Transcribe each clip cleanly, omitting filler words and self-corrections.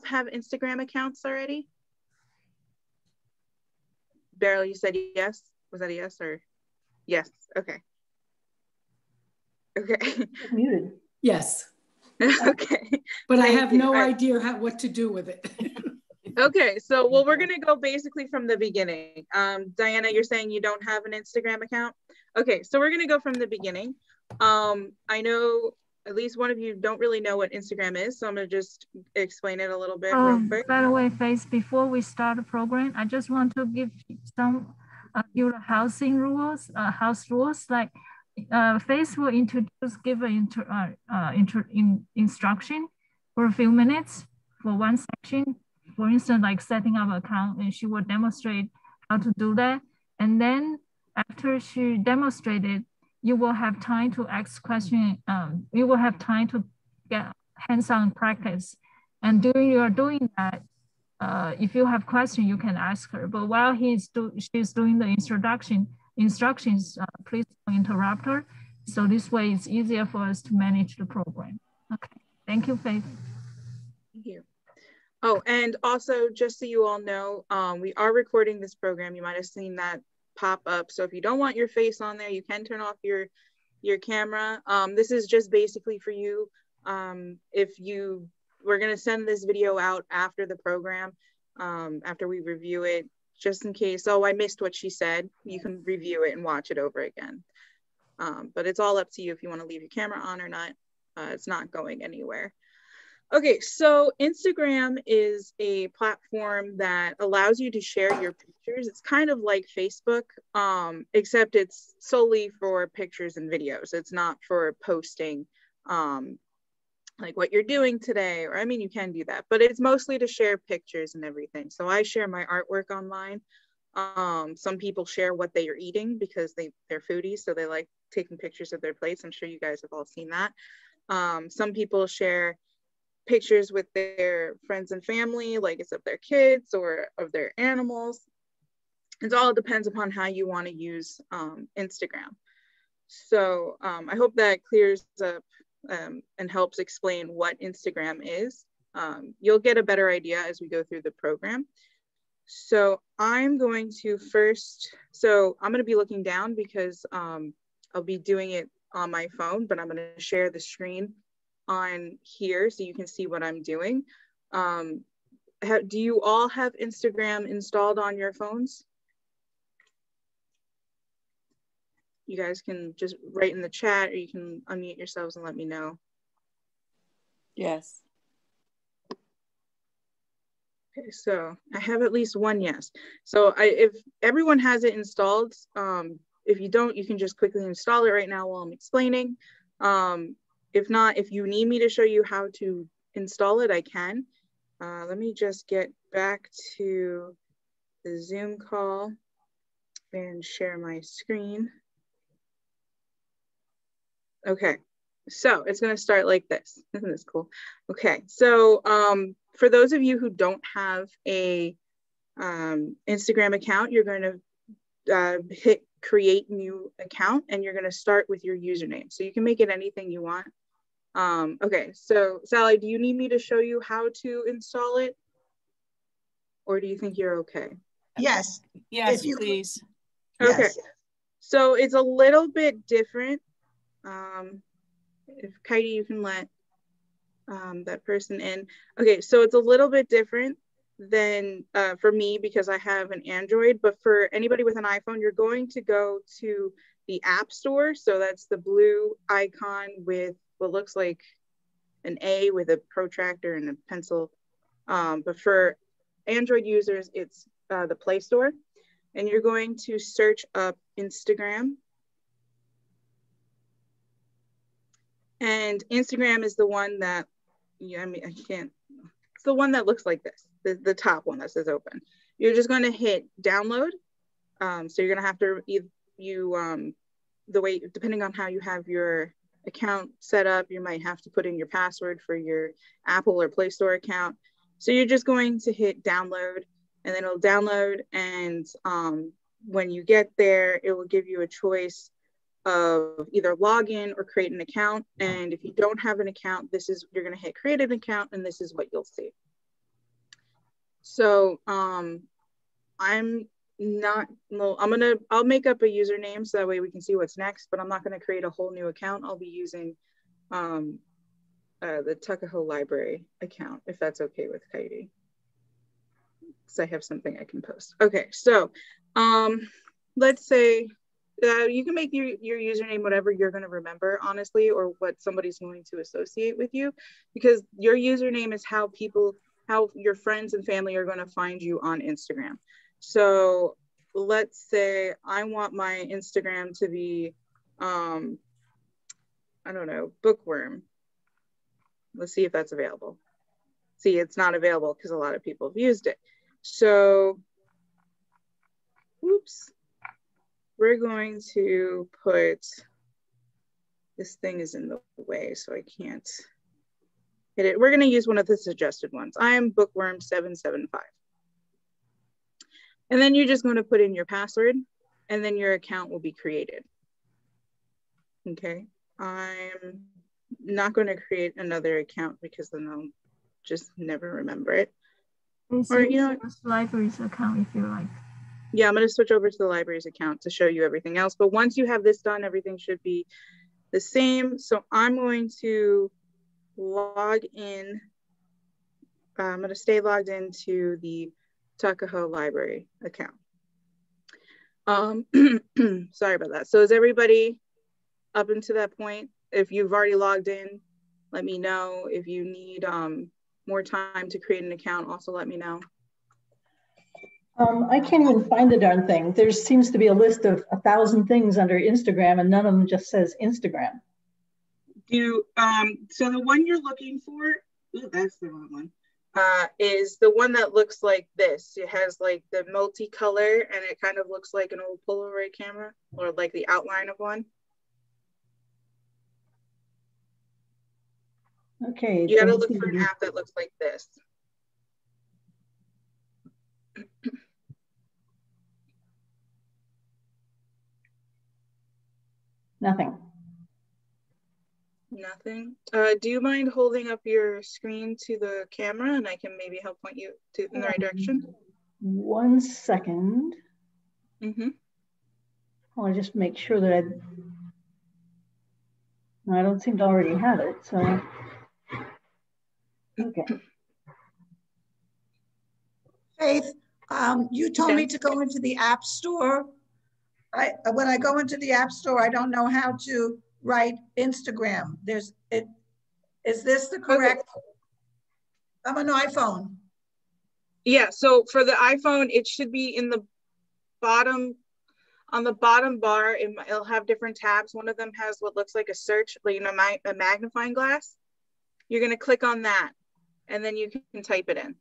have Instagram accounts already? Beryl, you said yes. Was that a yes or yes? Okay. Okay. Muted. Yes. Okay. But I have no idea what to do with it. Okay, so well, we're gonna go basically from the beginning. Diana, you're saying you don't have an Instagram account? Okay, so we're gonna go from the beginning. I know at least one of you don't really know what Instagram is, so I'm gonna just explain it a little bit real quick. By the way, Faith, before we start the program, I just want to give some your housing rules, house rules. Like Faith will give an instruction for a few minutes for one section. For instance, like setting up an account, and she will demonstrate how to do that. And then after she demonstrated, you will have time to ask questions. You will have time to get hands-on practice. And during you're doing that, if you have questions, you can ask her. But while she's doing the instructions, please don't interrupt her. So this way it's easier for us to manage the program. Okay, thank you, Faith. Thank you. Oh, and also just so you all know, we are recording this program. You might have seen that pop up. So if you don't want your face on there, you can turn off your camera. This is just basically for you. We're gonna send this video out after the program, after we review it, just in case, oh, I missed what she said, you can review it and watch it over again. But it's all up to you if you wanna leave your camera on or not. It's not going anywhere. Okay, so Instagram is a platform that allows you to share your pictures. It's kind of like Facebook, except it's solely for pictures and videos. It's not for posting like what you're doing today, or I mean, you can do that, but it's mostly to share pictures and everything. So I share my artwork online. Some people share what they are eating because they're foodies, so they like taking pictures of their plates. I'm sure you guys have all seen that. Some people share pictures with their friends and family, like it's of their kids or of their animals. It all depends upon how you want to use Instagram. So I hope that clears up and helps explain what Instagram is. You'll get a better idea as we go through the program. So I'm going to be looking down because I'll be doing it on my phone, but I'm going to share the screen on here so you can see what I'm doing. Do you all have Instagram installed on your phones? You guys can just write in the chat, or you can unmute yourselves and let me know. Yes. Okay, so I have at least one yes. So if everyone has it installed, if you don't, you can just quickly install it right now while I'm explaining. If not, if you need me to show you how to install it, I can. Let me just get back to the Zoom call and share my screen. Okay, so it's gonna start like this. Isn't this cool? Okay, so for those of you who don't have a Instagram account, you're gonna hit create new account, and you're gonna start with your username. So you can make it anything you want. Okay, so Sally, do you need me to show you how to install it? Or do you think you're okay? Yes. Yes, please. Okay, Yes. so it's a little bit different. If Katie, you can let that person in. Okay, so it's a little bit different than for me because I have an Android, but for anybody with an iPhone, you're going to go to the App Store. So that's the blue icon with what looks like an A with a protractor and a pencil. But for Android users, it's the Play Store. And you're going to search up Instagram. And Instagram is the one that, it's the one that looks like this, the top one that says open. You're just going to hit download. So you're going to have to, depending on how you have your account set up, you might have to put in your password for your Apple or Play Store account. So you're just going to hit download, and then it'll download. And when you get there, it will give you a choice of either log in or create an account. And if you don't have an account, you're going to hit create an account, and this is what you'll see. So I'm not, well, I'll make up a username so that way we can see what's next, but I'm not gonna create a whole new account. I'll be using the Tuckahoe Library account, if that's okay with Heidi. So I have something I can post. Okay, so let's say you can make your username whatever you're going to remember, honestly, or what somebody's going to associate with you, because your username is how your friends and family are going to find you on Instagram. So let's say I want my Instagram to be, I don't know, bookworm. Let's see if that's available. See, it's not available because a lot of people have used it. So, oops, we're going to put, this thing is in the way, so I can't hit it. We're going to use one of the suggested ones. I am bookworm775. And then you're just going to put in your password, and then your account will be created. Okay, I'm not going to create another account because then I'll just never remember it. Or you know, library's account if you like. Yeah, I'm going to switch over to the library's account to show you everything else. But once you have this done, everything should be the same. So I'm going to log in. I'm going to stay logged into the Tuckahoe Library account. Sorry about that. So is everybody up until that point? If you've already logged in, let me know. If you need more time to create an account, also let me know. I can't even find the darn thing. There seems to be a list of 1,000 things under Instagram, and none of them just says Instagram. So the one you're looking for, ooh, that's the wrong one, is the one that looks like this. It has like the multicolor, and it kind of looks like an old Polaroid camera, or like the outline of one. Okay. You gotta look for an app that looks like this. Nothing. Nothing. Do you mind holding up your screen to the camera and I can maybe help point you in the right direction? 1 second. Mm-hmm. I'll just make sure that I don't seem to already have it. So, okay. Faith, you told me to go into the App Store. When I go into the App Store, I don't know how to write Instagram. Is this the correct? Okay. I'm an iPhone. Yeah, so for the iPhone, it should be in the bottom, on the bottom bar. It'll have different tabs. One of them has what looks like a search, like, you know, a magnifying glass. You're gonna click on that and then you can type it in.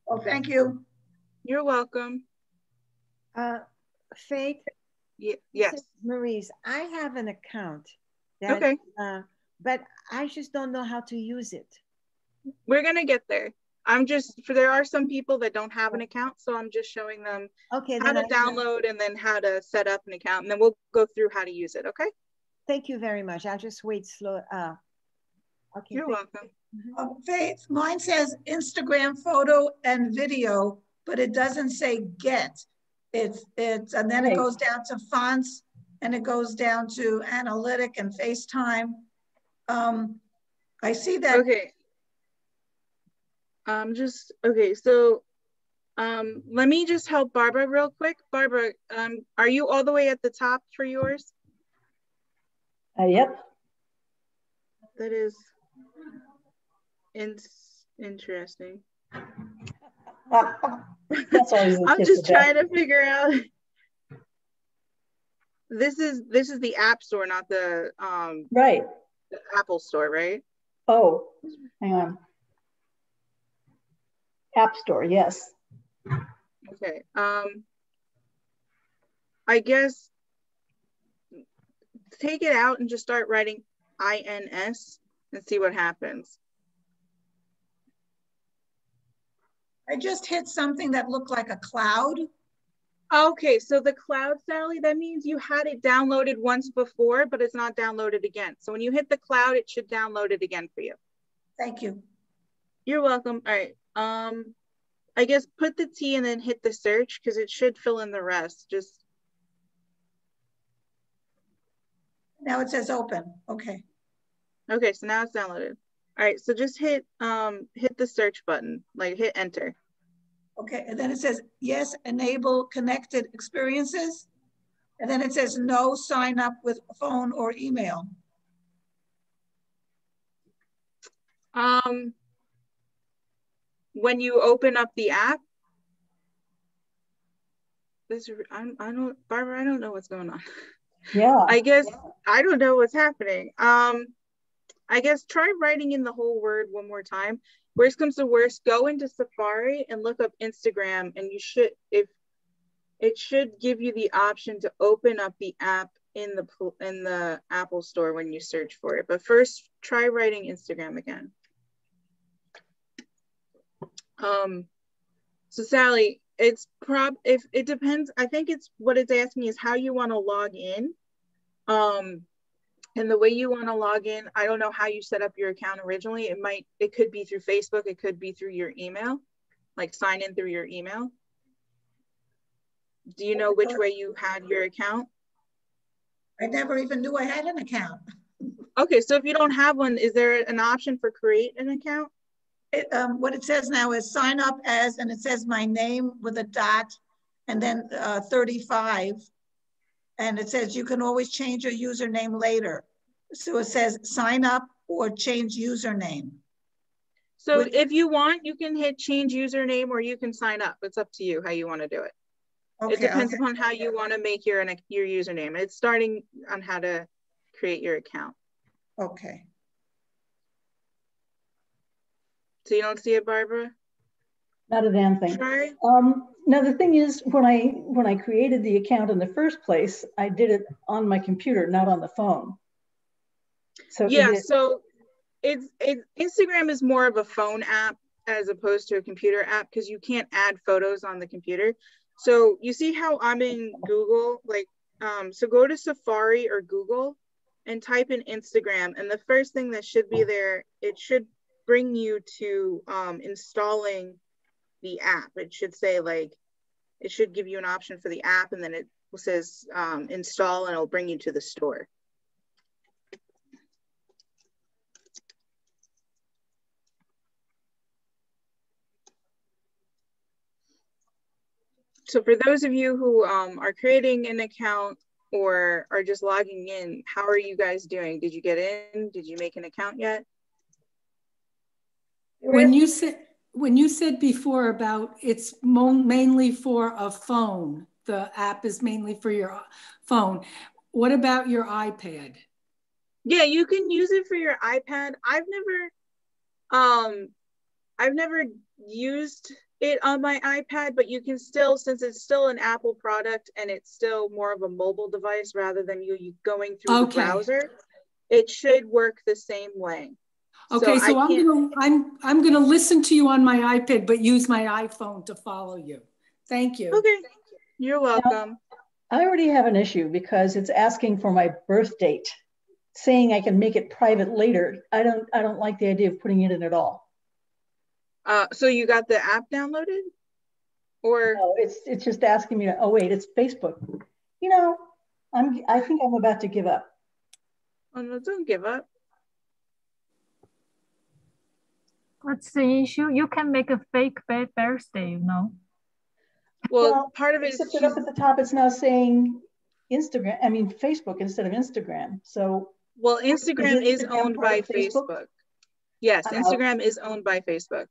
Oh, thank you. You're welcome. Faith? Yes. Maurice, I have an account. That, okay. But I just don't know how to use it. We're gonna get there. There are some people that don't have an account, so I'm just showing them how to download and then how to set up an account, and then we'll go through how to use it, okay? Thank you very much. I'll just wait slow. Okay. You're welcome. Faith, mine says Instagram photo and video, but it doesn't say get. It's and then it goes down to fonts and it goes down to analytic and FaceTime. I see that. Okay. So let me just help Barbara real quick. Barbara, are you all the way at the top for yours? Yep. That is interesting. That's always I'm just trying to figure out. This is the App Store, not the right. The Apple Store, right? Oh, hang on. App Store, yes. Okay. I guess take it out and just start writing INS and see what happens. I just hit something that looked like a cloud. Okay, so the cloud, Sally, that means you had it downloaded once before, but it's not downloaded again. So when you hit the cloud, it should download it again for you. Thank you. You're welcome. All right. I guess put the T and then hit the search because it should fill in the rest. Just Now it says open. Okay. okay, so now it's downloaded. All right, so just hit the search button, like hit enter. Okay, and then it says, yes, enable connected experiences. And then it says no, sign up with phone or email. When you open up the app, I don't, Barbara, I don't know what's going on. Yeah. I guess I don't know what's happening. I guess try writing in the whole word one more time. Worst comes to worst, go into Safari and look up Instagram, and you should, if it should give you the option to open up the app in the Apple Store when you search for it. But first, try writing Instagram again. So Sally, it's if it depends. I think it's what it's asking is how you want to log in. And the way you want to log in, I don't know how you set up your account originally. It could be through Facebook. It could be through your email, like sign in through your email. Do you know which way you had your account? I never even knew I had an account. Okay, so if you don't have one, is there an option for create an account? What it says now is sign up as, and it says my name with a dot and then 35. And it says you can always change your username later. So it says sign up or change username. So if you want, you can hit change username or you can sign up. It's up to you how you want to do it. Okay, it depends upon how you want to make your username. It's starting on how to create your account. Okay. So you don't see it, Barbara? Not a damn thing. Try. Now the thing is, when I created the account in the first place, I did it on my computer, not on the phone. So yeah, so Instagram is more of a phone app as opposed to a computer app because you can't add photos on the computer. So you see how I'm in Google, like, so go to Safari or Google and type in Instagram, and the first thing that should be there, it should bring you to installing the app. It should say, like, it should give you an option for the app, and then it says install, and it'll bring you to the store. So for those of you who are creating an account or are just logging in, how are you guys doing? Did you get in? Did you make an account yet? When you said before about it's mainly for a phone, the app is mainly for your phone. What about your iPad? Yeah, you can use it for your iPad. I've never used it on my iPad, but you can still, since it's still an Apple product and it's still more of a mobile device rather than you going through the browser, it should work the same way. Okay, so I'm gonna listen to you on my iPad, but use my iPhone to follow you. Thank you. Okay, you're welcome. Now, I already have an issue because it's asking for my birth date, saying I can make it private later. I don't like the idea of putting it in at all. So you got the app downloaded, or no? It's just asking me to. Oh wait, it's Facebook. You know, I think I'm about to give up. Oh no, don't give up. What's the issue? You can make a fake birthday, you know. Well, part of it is up at the top. It's now saying Instagram. I mean Facebook instead of Instagram. So well, Instagram is owned by Facebook. Yes, Instagram is owned by Facebook.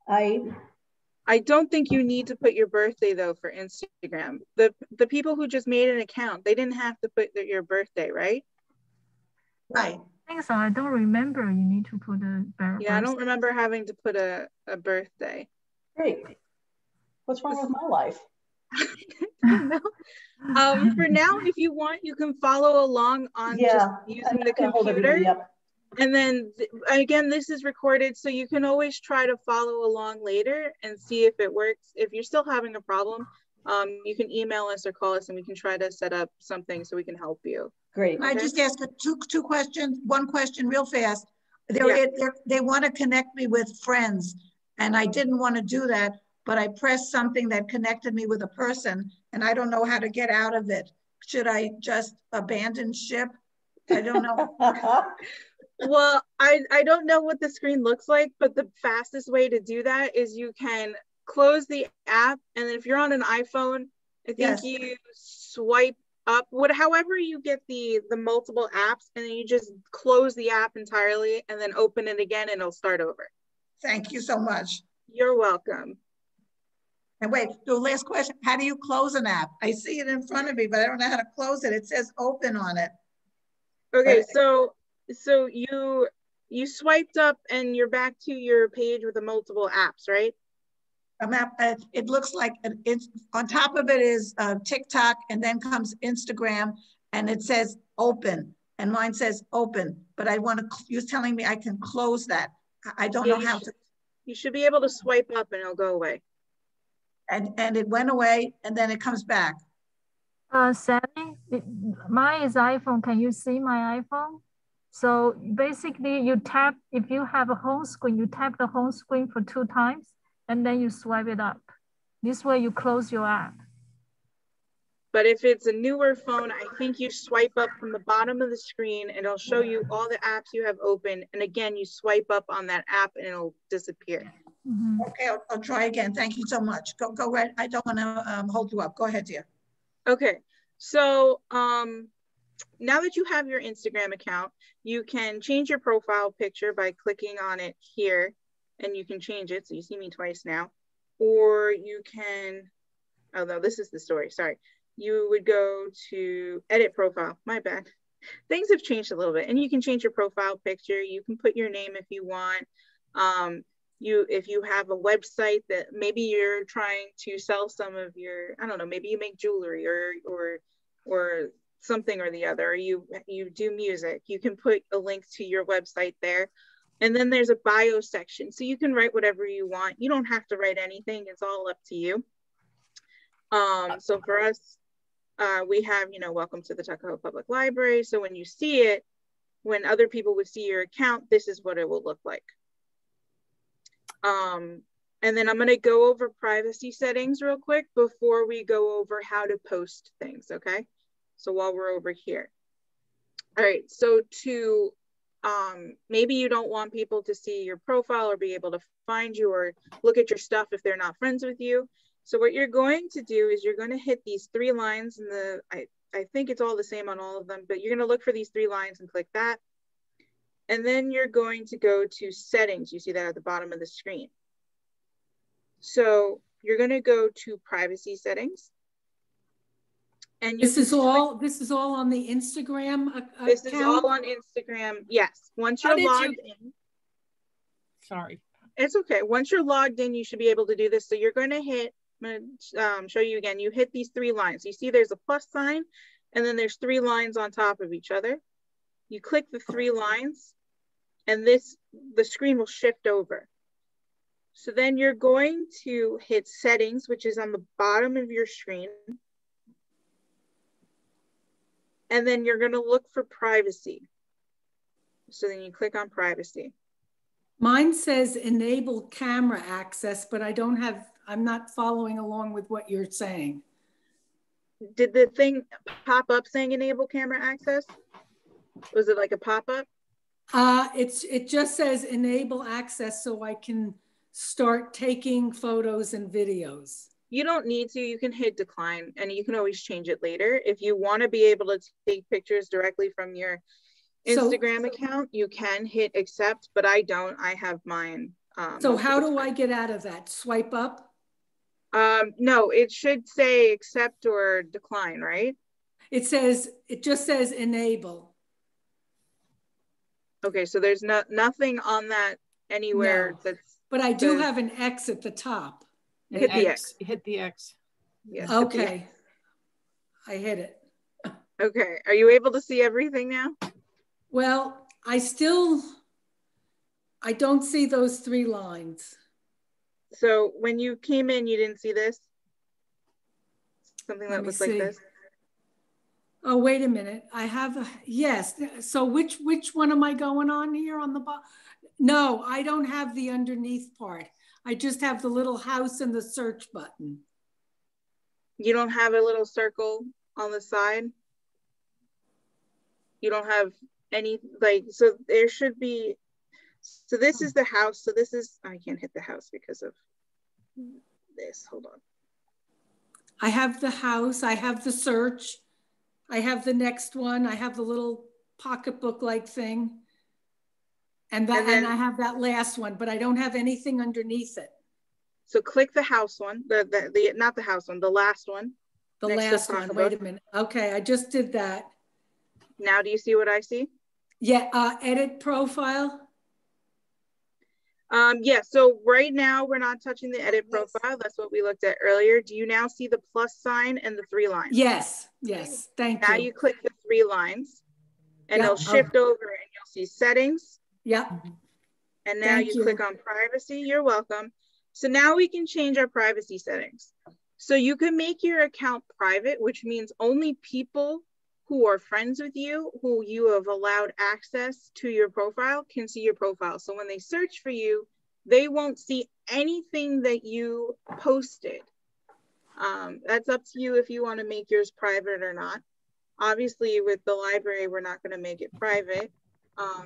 I don't think you need to put your birthday though for Instagram. The people who just made an account, they didn't have to put your birthday, right? Right. I think so. I don't remember you need to put a birthday. Yeah, I don't remember having to put a birthday. Great. What's wrong with my life? For now, if you want, you can follow along on just using the computer. And then again, this is recorded, so you can always try to follow along later and see if it works. If you're still having a problem, you can email us or call us and we can try to set up something so we can help you. Great. Okay? I just ask two questions, one question real fast. They want to connect me with friends. and I didn't want to do that, but I pressed something that connected me with a person, and I don't know how to get out of it. Should I just abandon ship? I don't know. Well, I don't know what the screen looks like, but the fastest way to do that is you can close the app, and then if you're on an iPhone, I think Yes. you swipe up, however you get the multiple apps, and then you just close the app entirely and then open it again and it'll start over. Thank you so much. You're welcome. And wait, the last question, how do you close an app? I see it in front of me, but I don't know how to close it. It says open on it. Okay, so you swiped up and you're back to your page with the multiple apps, right? It looks like it's on top of it is TikTok, and then comes Instagram, and it says open, and mine says open, but I want to, you're telling me I can close that. I don't know how to. You should be able to swipe up and it'll go away. And it went away, and then it comes back. Sally, mine is iPhone. Can you see my iPhone? So basically you tap, if you have a home screen, you tap the home screen for 2 times and then you swipe it up. This way you close your app. But if it's a newer phone, I think you swipe up from the bottom of the screen and it'll show you all the apps you have open. And again, you swipe up on that app and it'll disappear. Mm-hmm. Okay, I'll try again. Thank you so much. Go right. I don't want to hold you up. Go ahead, dear. Okay, so now that you have your Instagram account, you can change your profile picture by clicking on it here, and you can change it. So you see me twice now, or you can, oh no, this is the story, sorry. You would go to edit profile, my bad. Things have changed a little bit, and you can change your profile picture. You can put your name if you want. If you have a website that maybe you're trying to sell some of your, I don't know, maybe you make jewelry or something or the other, or you do music, you can put a link to your website there. And then there's a bio section. So you can write whatever you want. You don't have to write anything. It's all up to you. So for us, we have, welcome to the Tuckahoe Public Library. So when you see it, when other people would see your account, this is what it will look like. And then I'm going to go over privacy settings real quick before we go over how to post things, okay? So while we're over here. All right, so to, maybe you don't want people to see your profile or be able to find you or look at your stuff if they're not friends with you. So what you're going to do is you're going to hit these 3 lines in the, I think it's all the same on all of them, but you're going to look for these 3 lines and click that. And then you're going to go to settings. You see that at the bottom of the screen. So you're going to go to privacy settings. And this is all on the Instagram account? This is all on Instagram. Yes. Once you're logged in. Sorry. It's okay. Once you're logged in, you should be able to do this. So you're going to hit, I'm going to show you again. You hit these 3 lines. You see there's a plus sign, and then there's 3 lines on top of each other. You click the 3 lines, and the screen will shift over. So then you're going to hit settings, which is on the bottom of your screen. And then you're going to look for privacy. So then you click on privacy. Mine says enable camera access, but I'm not following along with what you're saying. Did the thing pop up saying enable camera access? Was it like a pop-up? It just says enable access so I can start taking photos and videos. You don't need to. You can hit decline, and you can always change it later. If you want to be able to take pictures directly from your Instagram account, you can hit accept, but I don't. I have mine. So how do I get out of that? Swipe up? No, it should say accept or decline, right? It just says enable. Okay, so there's nothing on that anywhere. No. But I do have an X at the top. Hit the X. Hit the X. Yes. Okay. I hit it. Okay. Are you able to see everything now? Well, I don't see those 3 lines. So when you came in, you didn't see this? Something that looks like this? Oh, wait a minute. I have, yes. So which one am I going on here on the bottom? No, I don't have the underneath part. I just have the little house and the search button. You don't have a little circle on the side? You don't have any, like, so there should be, so this is the house. So this is, I can't hit the house because of this, hold on. I have the house, I have the search, I have the next one, I have the little pocketbook-like thing. And then I have that last one, but I don't have anything underneath it. So click the house one, not the house one, the last one. The last one, wait a minute. Okay, I just did that. Now do you see what I see? Yeah, edit profile. Yeah, so right now we're not touching the edit profile. That's what we looked at earlier. Do you now see the plus sign and the 3 lines? Yes, thank you. Now you click the 3 lines and it'll shift over and you'll see settings. Yep. And now you click on privacy, you're welcome. So now we can change our privacy settings. So you can make your account private, which means only people who are friends with you, who you have allowed access to your profile, can see your profile. So when they search for you, they won't see anything that you posted. That's up to you if you want to make yours private or not. Obviously, with the library, we're not going to make it private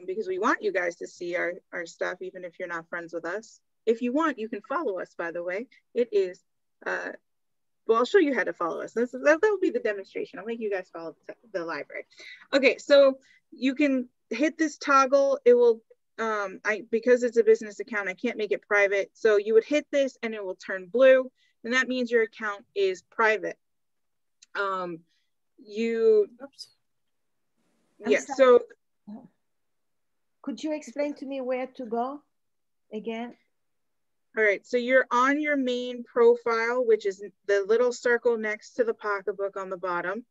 because we want you guys to see our stuff, even if you're not friends with us. If you want, you can follow us, by the way. It is, well, I'll show you how to follow us. That will be the demonstration. I'll make you guys follow the library. Okay, so you can hit this toggle. It will, because it's a business account, I can't make it private. So you would hit this and it will turn blue. And that means your account is private. So. Could you explain to me where to go again? All right, so you're on your main profile, which is the little circle next to the pocketbook on the bottom.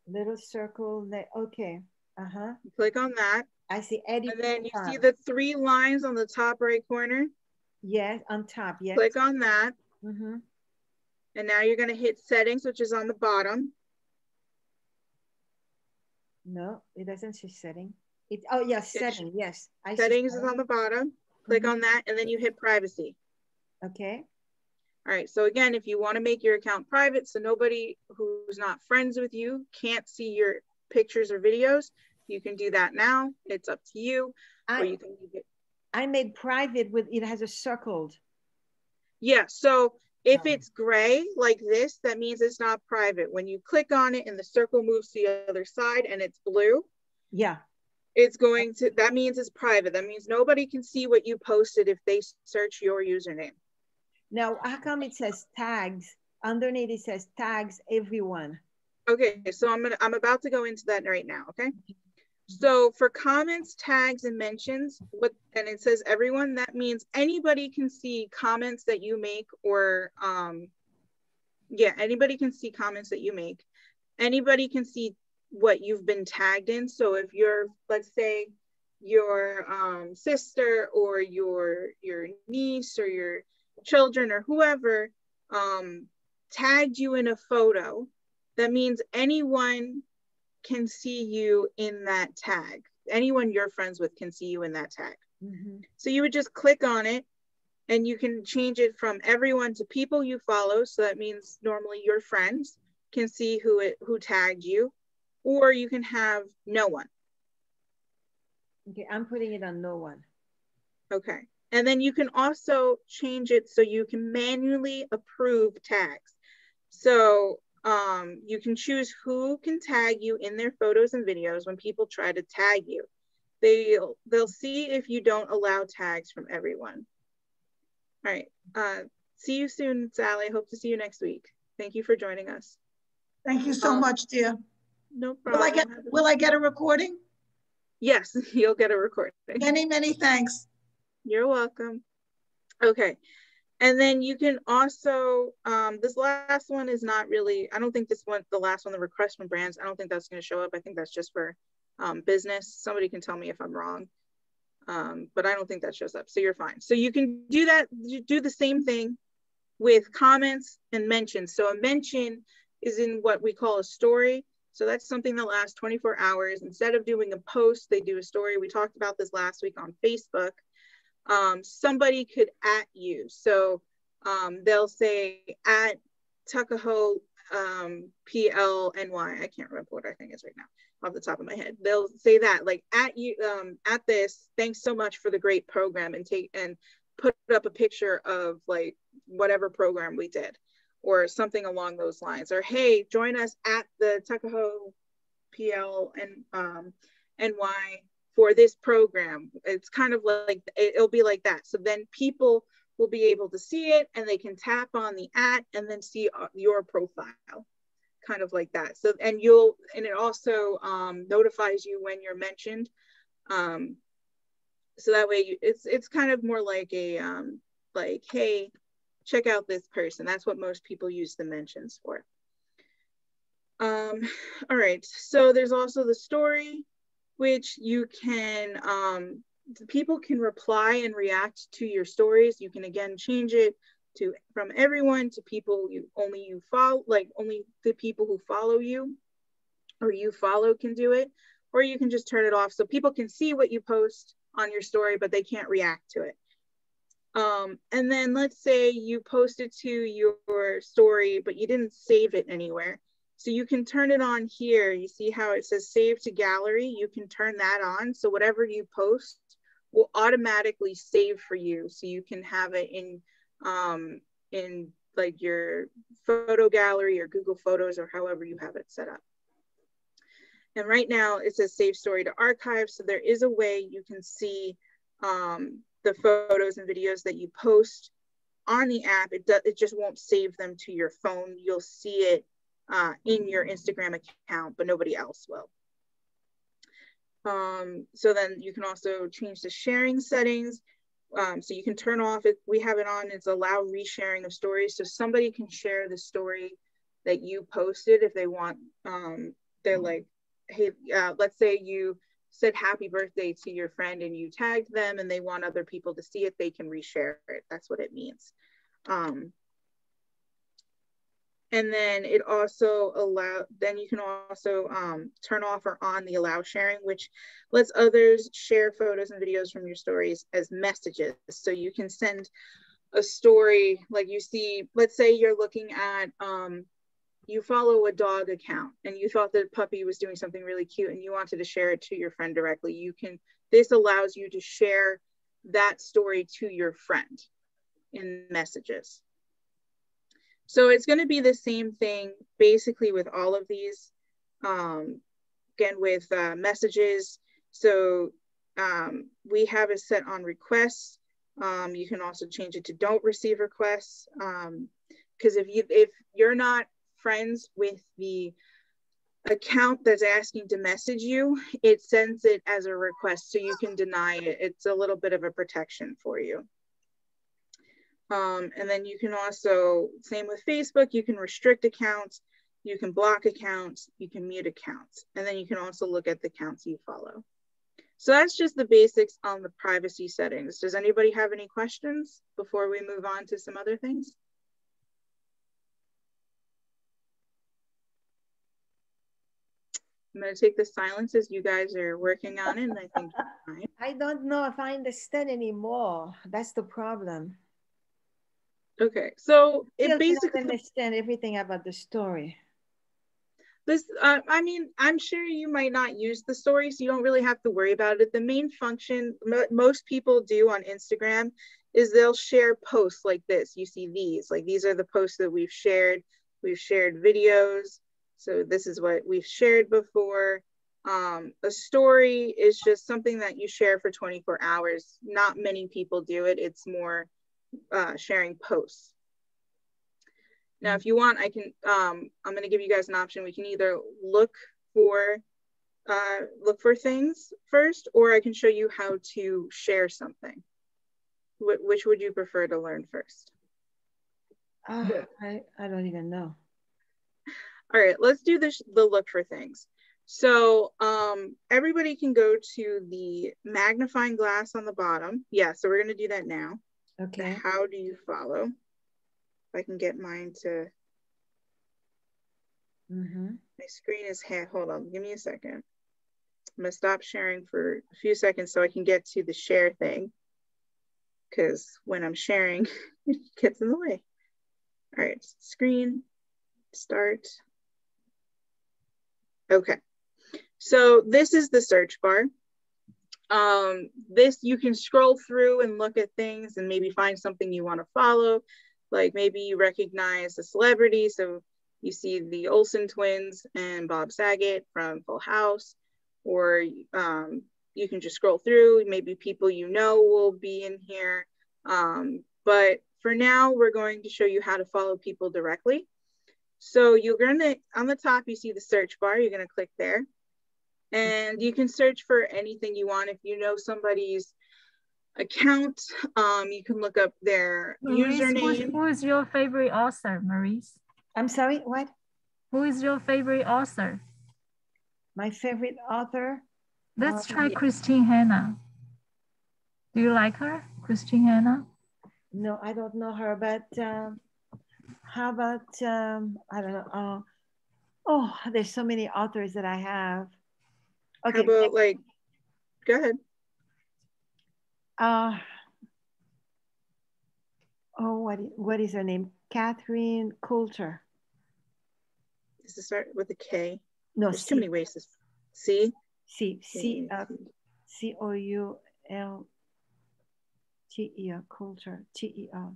Little circle, okay. Click on that. I see edit. And then you see the 3 lines on the top right corner? Yes, on top, yes. Click on that. And now you're gonna hit settings, which is on the bottom. No, it doesn't say setting. Oh, yes, setting, yes. Settings is on the bottom. Click on that, and then you hit privacy. Okay. All right, so again, if you want to make your account private so nobody who's not friends with you can't see your pictures or videos, you can do that now. It's up to you. Or you can leave it. I made private with, it has a circled. Yeah, so if it's gray like this, that means it's not private. When you click on it and the circle moves to the other side and it's blue, yeah, it's going to, that means it's private. That means nobody can see what you posted if they search your username. Now, how come it says tags? Underneath it says tags everyone. Okay, so I'm about to go into that right now, okay? So for comments, tags, and mentions, and it says everyone, that means anybody can see comments that you make or, anybody can see comments that you make. Anybody can see what you've been tagged in. So if you're, let's say, your sister or your niece or your children or whoever tagged you in a photo, that means anyone can see you in that tag. Anyone you're friends with can see you in that tag. So you would just click on it and you can change it from everyone to people you follow. So that means normally your friends can see who tagged you, or you can have no one. Okay, I'm putting it on no one. Okay, and then you can also change it so you can manually approve tags. So you can choose who can tag you in their photos and videos. When people try to tag you, they'll see if you don't allow tags from everyone. All right, see you soon, Sally. I hope to see you next week. Thank you for joining us. Thank you so much, dear. No problem. Will I get a recording? Yes, you'll get a recording. Many, many thanks. You're welcome. Okay. And then you can also, this last one is not really, I don't think this one, the last one, the request from brands, I don't think that's going to show up. I think that's just for business. Somebody can tell me if I'm wrong, but I don't think that shows up. So you're fine. So you can do that, you do the same thing with comments and mentions. So a mention is in what we call a story. So that's something that lasts 24 hours. Instead of doing a post, they do a story. We talked about this last week on Facebook. somebody could @ you. So they'll say at Tuckahoe PLNY. I can't remember what our thing is right now off the top of my head. They'll say that like at you at this, thanks so much for the great program, and put up a picture of like whatever program we did or something along those lines. Or hey, join us at the Tuckahoe PLNY for this program. It's kind of like, it'll be like that. So then people will be able to see it and they can tap on the @ and then see your profile, kind of like that. So, and it also notifies you when you're mentioned. So that way it's kind of more like a, like, hey, check out this person. That's what most people use the mentions for. All right, so there's also the story, which you can, people can reply and react to your stories. You can again change it to from everyone to people you follow, like only the people who follow you or you follow can do it, or you can just turn it off so people can see what you post on your story, but they can't react to it. And then let's say you posted to your story, but you didn't save it anywhere. So you can turn it on here. You see how it says save to gallery? You can turn that on. So whatever you post will automatically save for you. So you can have it in like your photo gallery or Google Photos or however you have it set up. And right now it says save story to archive. So there is a way you can see the photos and videos that you post on the app. It just won't save them to your phone. You'll see it in your Instagram account, but nobody else will. So then you can also change the sharing settings. So you can turn off it. We have it on, it's allow resharing of stories. So somebody can share the story that you posted if they want. They're like, hey, let's say you said happy birthday to your friend and you tagged them and they want other people to see it, they can reshare it. That's what it means. And then it also then you can also turn off or on the allow sharing, which lets others share photos and videos from your stories as messages. So you can send a story, like you see, let's say you're looking at, you follow a dog account and you thought the puppy was doing something really cute and you wanted to share it to your friend directly. This allows you to share that story to your friend in messages. So it's going to be the same thing basically with all of these, again with messages. So we have it set on requests. You can also change it to don't receive requests, because if you're not friends with the account that's asking to message you, it sends it as a request, so you can deny it. It's a little bit of a protection for you. And then you can also, same with Facebook, you can restrict accounts, you can block accounts, you can mute accounts, and then you can also look at the accounts you follow. So that's just the basics on the privacy settings. Does anybody have any questions before we move on to some other things? I'm going to take the silence as you guys are working on it, and I think you're fine. I don't know if I understand anymore. That's the problem. Okay, so Still it basically cannot understand everything about the story. This, I mean, I'm sure you might not use the story, so you don't really have to worry about it. The main function most people do on Instagram is they'll share posts like this. You see these, like these are the posts that we've shared. We've shared videos. So this is what we've shared before. A story is just something that you share for 24 hours. Not many people do it. It's more sharing posts. Now, if you want, I can, I'm going to give you guys an option. We can either look for things first, or I can show you how to share something. Which would you prefer to learn first? I don't even know. All right, let's do the look for things. So everybody can go to the magnifying glass on the bottom. Yeah, so we're going to do that now. Okay. How do you follow? If I can get mine to, my screen is, hold on, give me a second. I'm gonna stop sharing for a few seconds so I can get to the share thing. because when I'm sharing, it gets in the way. All right, screen, start. Okay, so this is the search bar. This, you can scroll through and look at things and maybe find something you want to follow. Like maybe you recognize a celebrity. So you see the Olsen twins and Bob Saget from Full House, or you can just scroll through. Maybe people you know will be in here. But for now, we're going to show you how to follow people directly. So you're gonna, on the top, you see the search bar. You're gonna click there. And you can search for anything you want. If you know somebody's account, you can look up their username. Who is your favorite author, Maurice? I'm sorry, what? Who is your favorite author? My favorite author? Let's try Christine Hanna. Do you like her, Christine Hanna? No, I don't know her, but how about, I don't know. Oh, there's so many authors that I have. Okay. How about like, go ahead. What is her name? Catherine Coulter. Does it start with a K? No, there's too many ways to C. C-O-U-L-T-E-R, Coulter, T-E-R.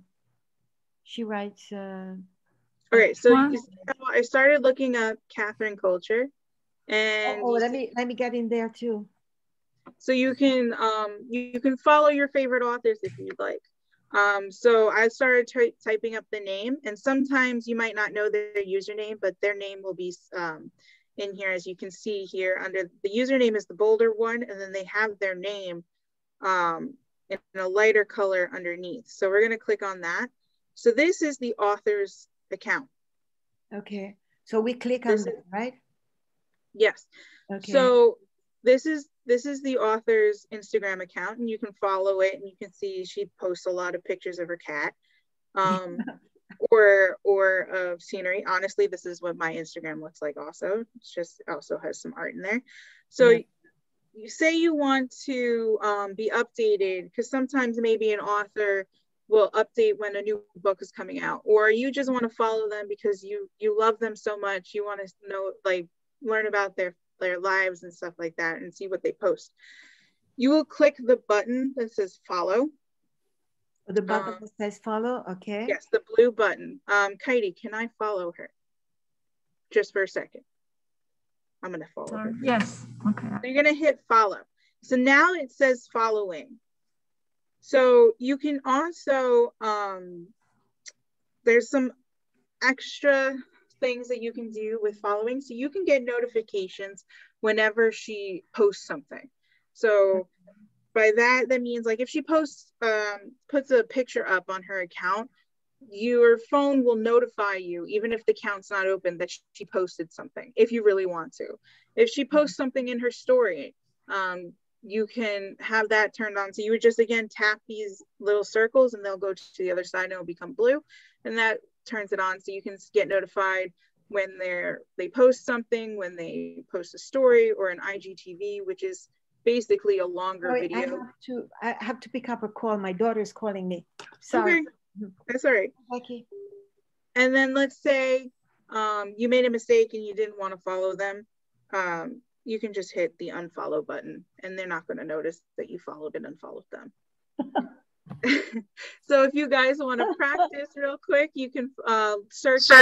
She writes. Okay, so you see how I started looking up Catherine Coulter, and let me get in there too. So you can follow your favorite authors if you'd like. So I started typing up the name, and sometimes you might not know their username, but their name will be in here, as you can see here. Under the username is the bolder one, and then they have their name in a lighter color underneath. So we're gonna click on that. So this is the author's account. Okay, so we click on that, right? Yes. Okay. So this is the author's Instagram account, and you can follow it, and you can see she posts a lot of pictures of her cat, or of scenery. Honestly, this is what my Instagram looks like also. It's just also has some art in there. So you say you want to be updated, because sometimes maybe an author will update when a new book is coming out, or you just want to follow them because you love them so much, you want to know, like, learn about their lives and stuff like that, and see what they post. You will click the button that says follow. The button that says follow, okay. Yes, the blue button. Katie, can I follow her? Just for a second. I'm gonna follow her. Yes, okay. So you're gonna hit follow. So now it says following. So you can also, there's some extra things that you can do with following. So you can get notifications whenever she posts something. So by that means, like, if she posts, puts a picture up on her account, your phone will notify you, even if the account's not open, that she posted something, if you really want to. If she posts something in her story, you can have that turned on. So you would just, again, tap these little circles and they'll go to the other side and it'll become blue. And that turns it on so you can get notified when they post something, when they post a story, or an IGTV, which is basically a longer video. I have to pick up a call. My daughter's calling me. Sorry. Okay, that's all right. Okay. And then let's say you made a mistake and you didn't want to follow them. You can just hit the unfollow button and they're not going to notice that you followed and unfollowed them. So if you guys want to practice real quick, you can search up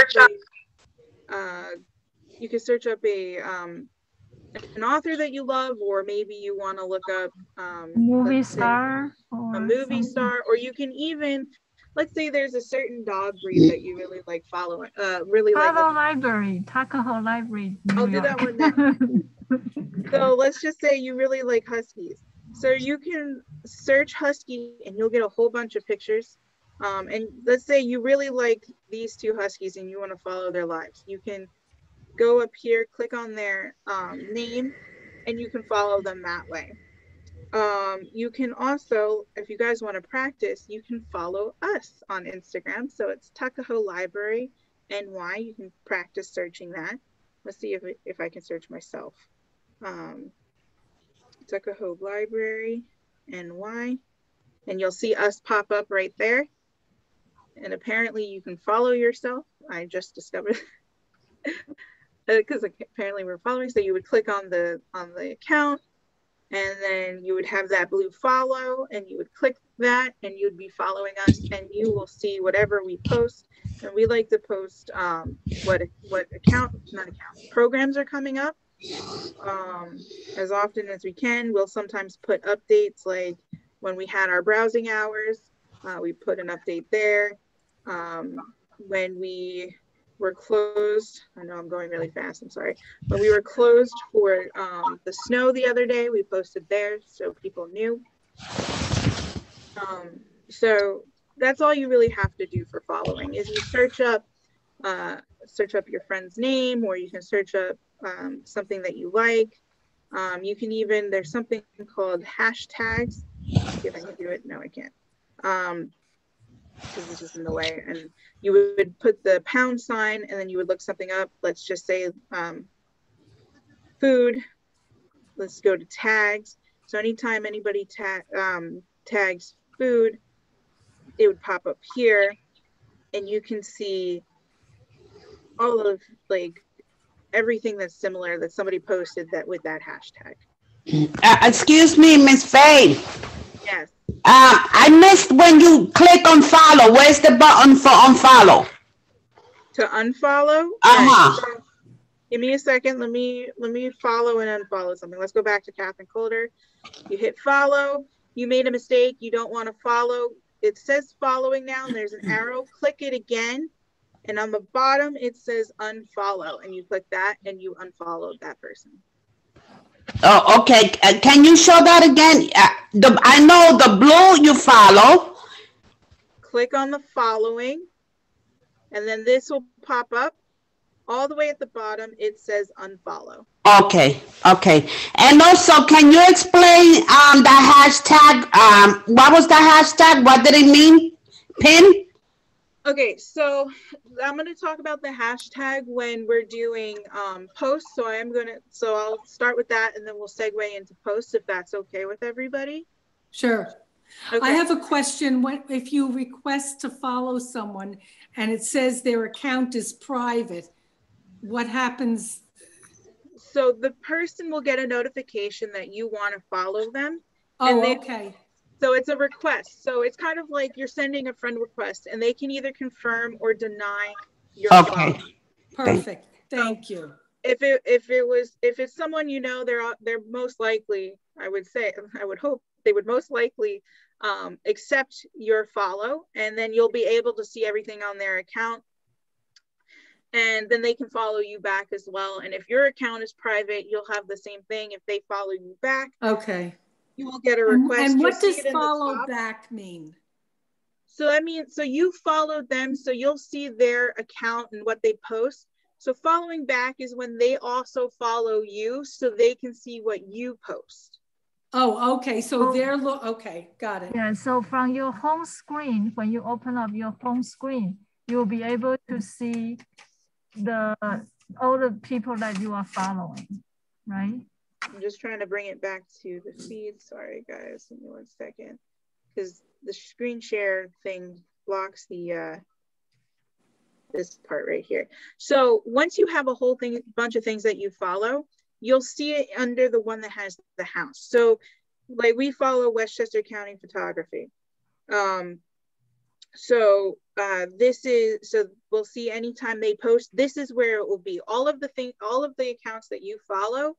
an author that you love, or maybe you want to look up a movie star, or you can even, let's say there's a certain dog breed that you really like following, Library, Tuckahoe Library. I'll do that one next. So let's just say you really like huskies. So you can search husky and you'll get a whole bunch of pictures. And let's say you really like these two huskies and you want to follow their lives. You can go up here, click on their name, and you can follow them that way. You can also, if you guys want to practice, you can follow us on Instagram. So it's Tuckahoe Library NY. You can practice searching that. Let's see if I can search myself. Tuckahoe Library NY. and you'll see us pop up right there. And apparently you can follow yourself. I just discovered because apparently we're following. So you would click on the account, and then you would have that blue follow, and you would click that, and you'd be following us, and you will see whatever we post. And we like to post what programs are coming up as often as we can. We'll sometimes put updates, like when we had our browsing hours, we put an update there. When we were closed, I know I'm going really fast, I'm sorry. When we were closed for the snow the other day, we posted there so people knew. So that's all you really have to do for following, is you search up your friend's name, or you can search up something that you like. You can even, there's something called hashtags. Let's see if I can do it. No, I can't. Because this is in the way. And you would put the pound sign, and then you would look something up. Let's just say food. Let's go to tags. So anytime anybody tags food, it would pop up here, and you can see all of like everything that's similar that somebody posted that with that hashtag. Excuse me, Miss Faye. Yes. I missed when you click on follow. Where's the button for unfollow? To unfollow? Uh-huh. So give me a second. Let me follow and unfollow something. Let's go back to Catherine Coulter. You hit follow. You made a mistake. You don't want to follow. It says following now, and there's an arrow. Click it again. And on the bottom, it says unfollow. And you click that, and you unfollowed that person. Oh, okay. Can you show that again? I know the blue you follow. Click on the following, and then this will pop up. All the way at the bottom, it says unfollow. Okay, okay. And also, can you explain the hashtag? What was the hashtag? What did it mean? Pin? Okay, so I'm going to talk about the hashtag when we're doing posts. So I'll start with that, and then we'll segue into posts if that's okay with everybody. Sure. Okay. I have a question. If you request to follow someone and it says their account is private, what happens? So the person will get a notification that you want to follow them. Oh, okay. So it's a request. So it's kind of like you're sending a friend request, and they can either confirm or deny your follow. Perfect. Thank you. If it's someone you know, they're most likely, I would hope they would most likely accept your follow, and then you'll be able to see everything on their account. And then they can follow you back as well. And if your account is private, you'll have the same thing. If they follow you back, okay, you will get a request. And what does follow back mean? So I mean, so you followed them, so you'll see their account and what they post. So following back is when they also follow you, so they can see what you post. Oh, okay. So okay, got it. Yeah, so from your home screen, when you open up your home screen, you'll be able to see all the people that you are following, right? I'm just trying to bring it back to the feed. Sorry, guys, give me 1 second, because the screen share thing blocks the this part right here. So once you have a whole bunch of things that you follow, you'll see it under the one that has the house. So like we follow Westchester County Photography. So we'll see anytime they post, this is where it will be. All of the accounts that you follow,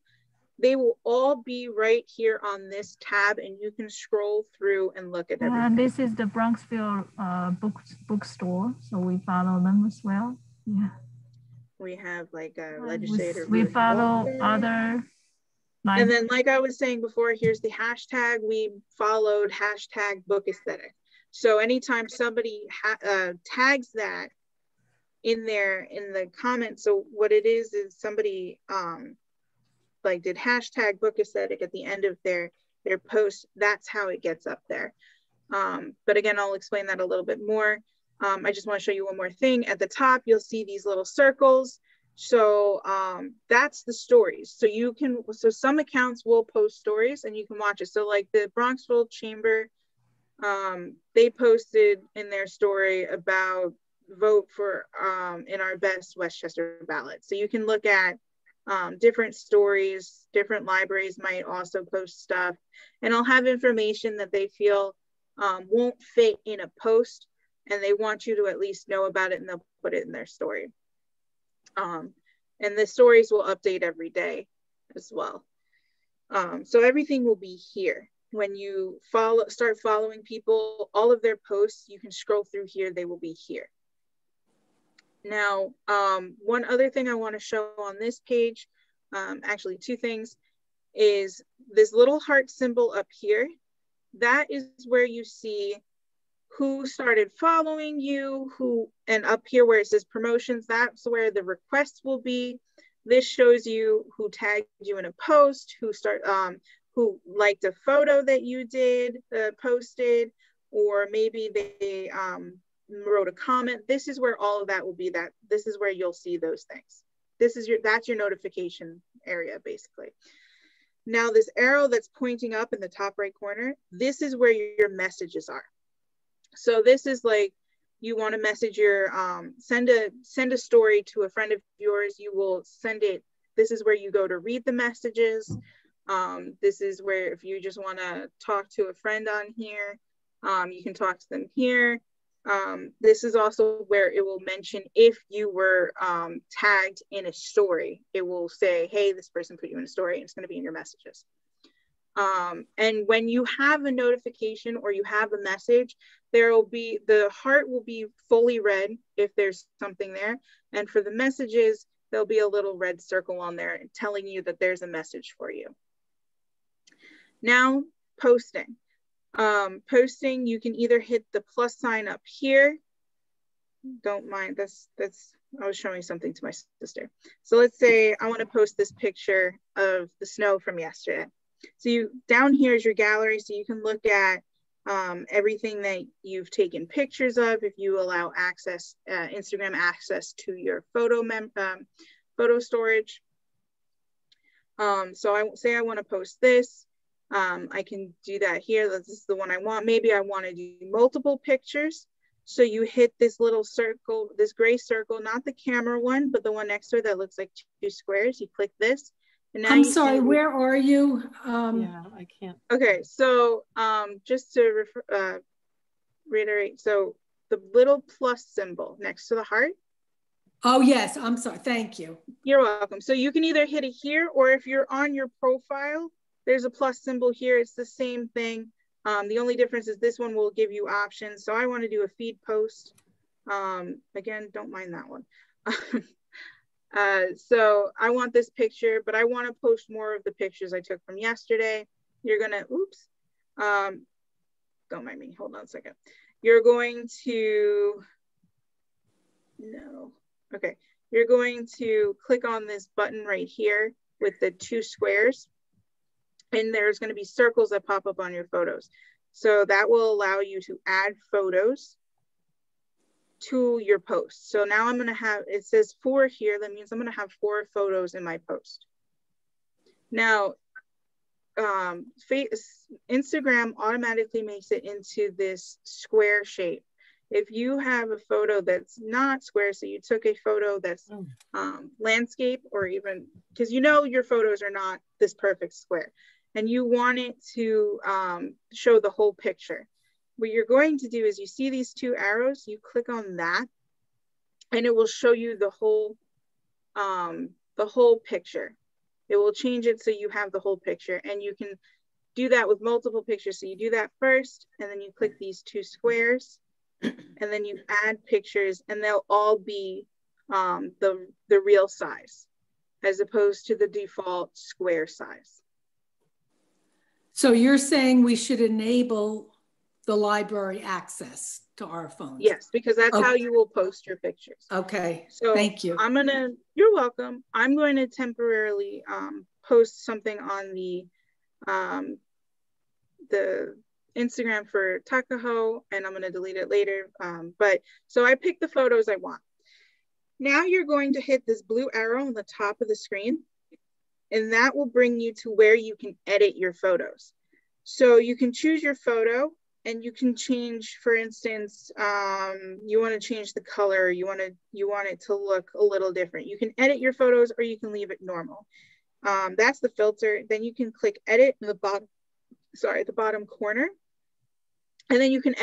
they will all be right here on this tab, and you can scroll through and look at everything. This is the Bronxville bookstore, so we follow them as well. Yeah. We have like a legislator. We follow other. And then, like I was saying before, here's the hashtag. We followed hashtag book aesthetic. So anytime somebody tags that in the comments, so what it is somebody like did hashtag book aesthetic at the end of their post. That's how it gets up there. But again, I'll explain that a little bit more. I just want to show you one more thing. At the top, you'll see these little circles. So that's the stories. So some accounts will post stories and you can watch it. So like the Bronxville Chamber they posted in their story about vote for in our best Westchester ballot. So you can look at different stories, different libraries might also post stuff, and I'll have information that they feel won't fit in a post, and they want you to at least know about it, and they'll put it in their story. And the stories will update every day as well. So everything will be here. When you start following people, all of their posts, you can scroll through here, they will be here. Now, one other thing I want to show on this page, actually two things, is this little heart symbol up here. That is where you see who started following you, and up here where it says promotions, that's where the requests will be. This shows you who tagged you in a post, who liked a photo that you did, posted, or maybe they wrote a comment. This is where all of that will be. This is where you'll see those things. That's your notification area, basically. Now this arrow that's pointing up in the top right corner, this is where your messages are. So this is like, you want to message your, send a story to a friend of yours, you will send it. This is where you go to read the messages. This is where if you just want to talk to a friend on here, you can talk to them here. This is also where it will mention if you were tagged in a story. It will say, hey, this person put you in a story, and it's going to be in your messages. And when you have a notification or you have a message, the heart will be fully red if there's something there. And for the messages, there'll be a little red circle on there telling you that there's a message for you. Now, posting. Posting, you can either hit the plus sign up here. Don't mind, I was showing something to my sister. So let's say I want to post this picture of the snow from yesterday. So down here is your gallery, so you can look at everything that you've taken pictures of, if you allow access, Instagram access to your photo storage. So I say I want to post this. I can do that here. This is the one I want. Maybe I want to do multiple pictures. So you hit this little circle, this gray circle, not the camera one, but the one next to it that looks like two squares. You click this. And now I'm sorry, where are you? Yeah, I can't. Okay, so just to reiterate, so the little plus symbol next to the heart. Oh yes, I'm sorry, thank you. You're welcome. So you can either hit it here, or if you're on your profile, there's a plus symbol here. It's the same thing. The only difference is this one will give you options. So I want to do a feed post. Again, don't mind that one. So I want this picture, but I want to post more of the pictures I took from yesterday. You're gonna, oops, don't mind me, hold on a second. You're going to, no, okay. You're going to click on this button right here with the two squares, and there's gonna be circles that pop up on your photos. So that will allow you to add photos to your post. So now I'm gonna have, it says 4 here, that means I'm gonna have 4 photos in my post. Now, Instagram automatically makes it into this square shape. If you have a photo that's not square, so you took a photo that's landscape, or even, because you know your photos are not this perfect square, and you want it to show the whole picture. What you're going to do is, you see these 2 arrows, you click on that, and it will show you the whole picture. It will change it so you have the whole picture, and you can do that with multiple pictures. So you do that first, and then you click these 2 squares, and then you add pictures, and they'll all be the real size, as opposed to the default square size. So you're saying we should enable the library access to our phones? Yes, because that's how you will post your pictures. Okay, so thank you. You're welcome. I'm going to temporarily post something on the Instagram for Tuckahoe, and I'm going to delete it later. So I picked the photos I want. Now you're going to hit this blue arrow on the top of the screen, and that will bring you to where you can edit your photos. So you can choose your photo, and you can change, for instance, you want to change the color, you want it to look a little different. You can edit your photos or you can leave it normal. That's the filter. Then you can click edit in the bottom corner. And then you can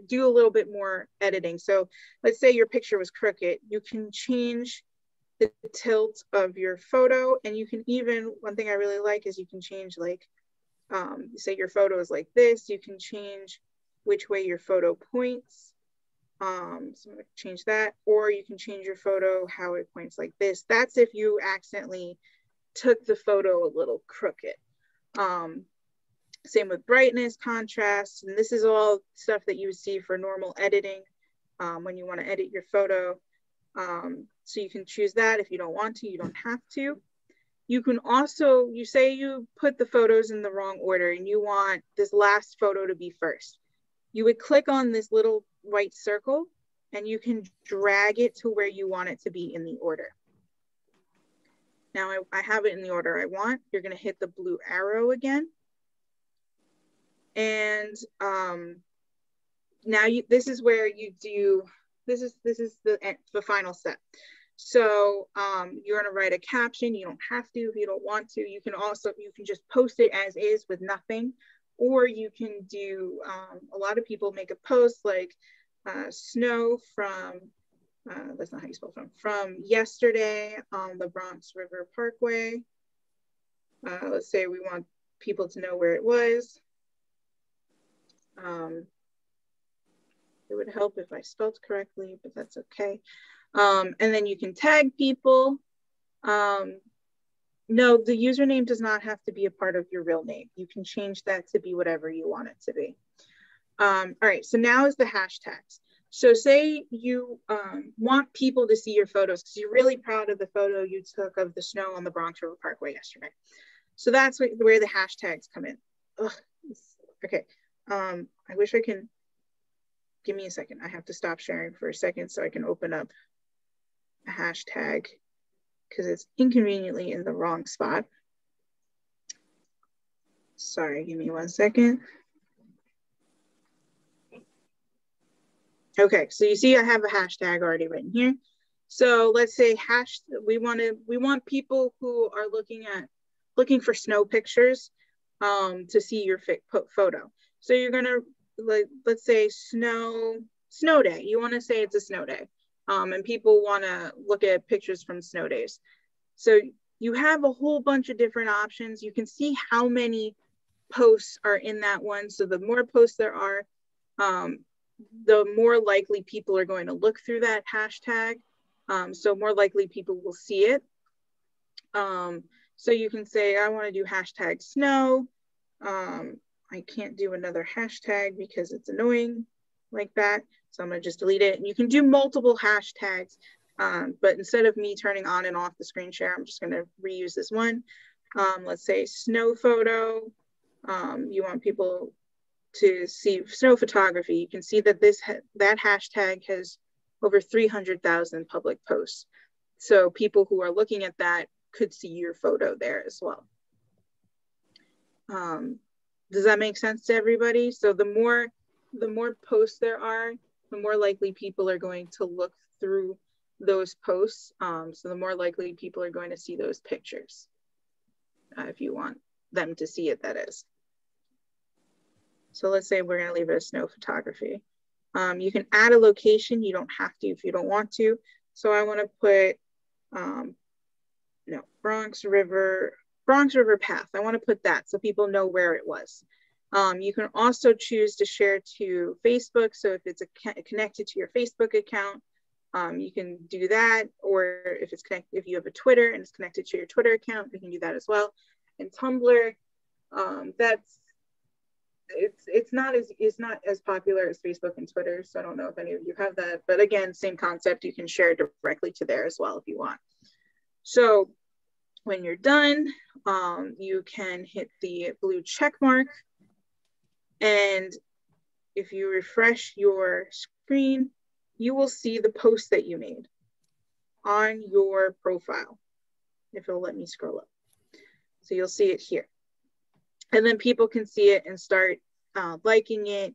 do a little bit more editing. So let's say your picture was crooked. You can change the tilt of your photo, and you can even, one thing I really like is you can change, like, say your photo is like this, you can change which way your photo points. So I'm gonna change that, or you can change your photo how it points like this. That's if you accidentally took the photo a little crooked. Same with brightness, contrast, and this is all stuff that you would see for normal editing when you want to edit your photo. So you can choose that. If you don't want to, you don't have to. You can also, you say you put the photos in the wrong order and you want this last photo to be first. You would click on this little white circle and you can drag it to where you want it to be in the order. Now I have it in the order I want. You're going to hit the blue arrow again. And now this is where you do, this is the final step. So you're going to write a caption. You don't have to if you don't want to. You can just post it as is with nothing, or you can do, a lot of people make a post like snow from, that's not how you spell from yesterday on the Bronx River Parkway. Let's say we want people to know where it was. It would help if I spelled correctly, but that's okay. And then you can tag people. No, the username does not have to be a part of your real name. You can change that to be whatever you want it to be. All right, so now is the hashtags. So say you want people to see your photos because you're really proud of the photo you took of the snow on the Bronx River Parkway yesterday. So that's where the hashtags come in. Ugh, okay, I wish I can, give me a second. I have to stop sharing for a second so I can open up a hashtag because it's inconveniently in the wrong spot. Sorry, give me 1 second. Okay, so you see I have a hashtag already written here. So let's say we want people who are looking for snow pictures to see your photo. So you're gonna, let's say snow day. You want to say it's a snow day, and people want to look at pictures from snow days. So you have a whole bunch of different options. You can see how many posts are in that one. So the more posts there are, the more likely people are going to look through that hashtag. So more likely people will see it. So you can say, I want to do hashtag snow. I can't do another hashtag because it's annoying like that. So I'm gonna just delete it. And you can do multiple hashtags, but instead of me turning on and off the screen share, I'm just gonna reuse this one. Let's say snow photo. You want people to see snow photography. You can see that that hashtag has over 300,000 public posts. So people who are looking at that could see your photo there as well. Does that make sense to everybody? So the more posts there are, the more likely people are going to look through those posts. So the more likely people are going to see those pictures, if you want them to see it, that is. So let's say we're gonna leave it as snow photography. You can add a location. You don't have to if you don't want to. So I wanna put, no, Bronx River Path. I wanna put that so people know where it was. You can also choose to share to Facebook. So if it's connected to your Facebook account, you can do that. Or if you have a Twitter and it's connected to your Twitter account, you can do that as well. And Tumblr, it's not as popular as Facebook and Twitter. So I don't know if any of you have that, but again, same concept. You can share directly to there as well if you want. So when you're done, you can hit the blue check mark. And if you refresh your screen, you will see the post that you made on your profile, if it'll let me scroll up. So you'll see it here. And then people can see it and start liking it,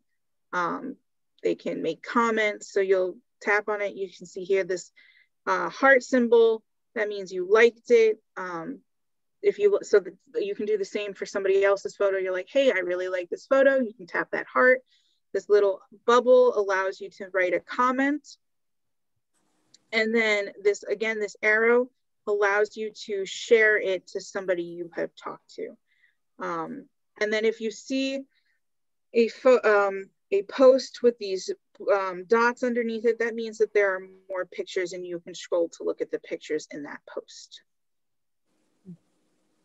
They can make comments. So you'll tap on it. You can see here this heart symbol. That means you liked it. If you so that you can do the same for somebody else's photo. You're like, hey, I really like this photo. You can tap that heart. This little bubble allows you to write a comment. And then this, again, this arrow allows you to share it to somebody you have talked to. And then if you see a post with these dots underneath it, that means that there are more pictures and you can scroll to look at the pictures in that post.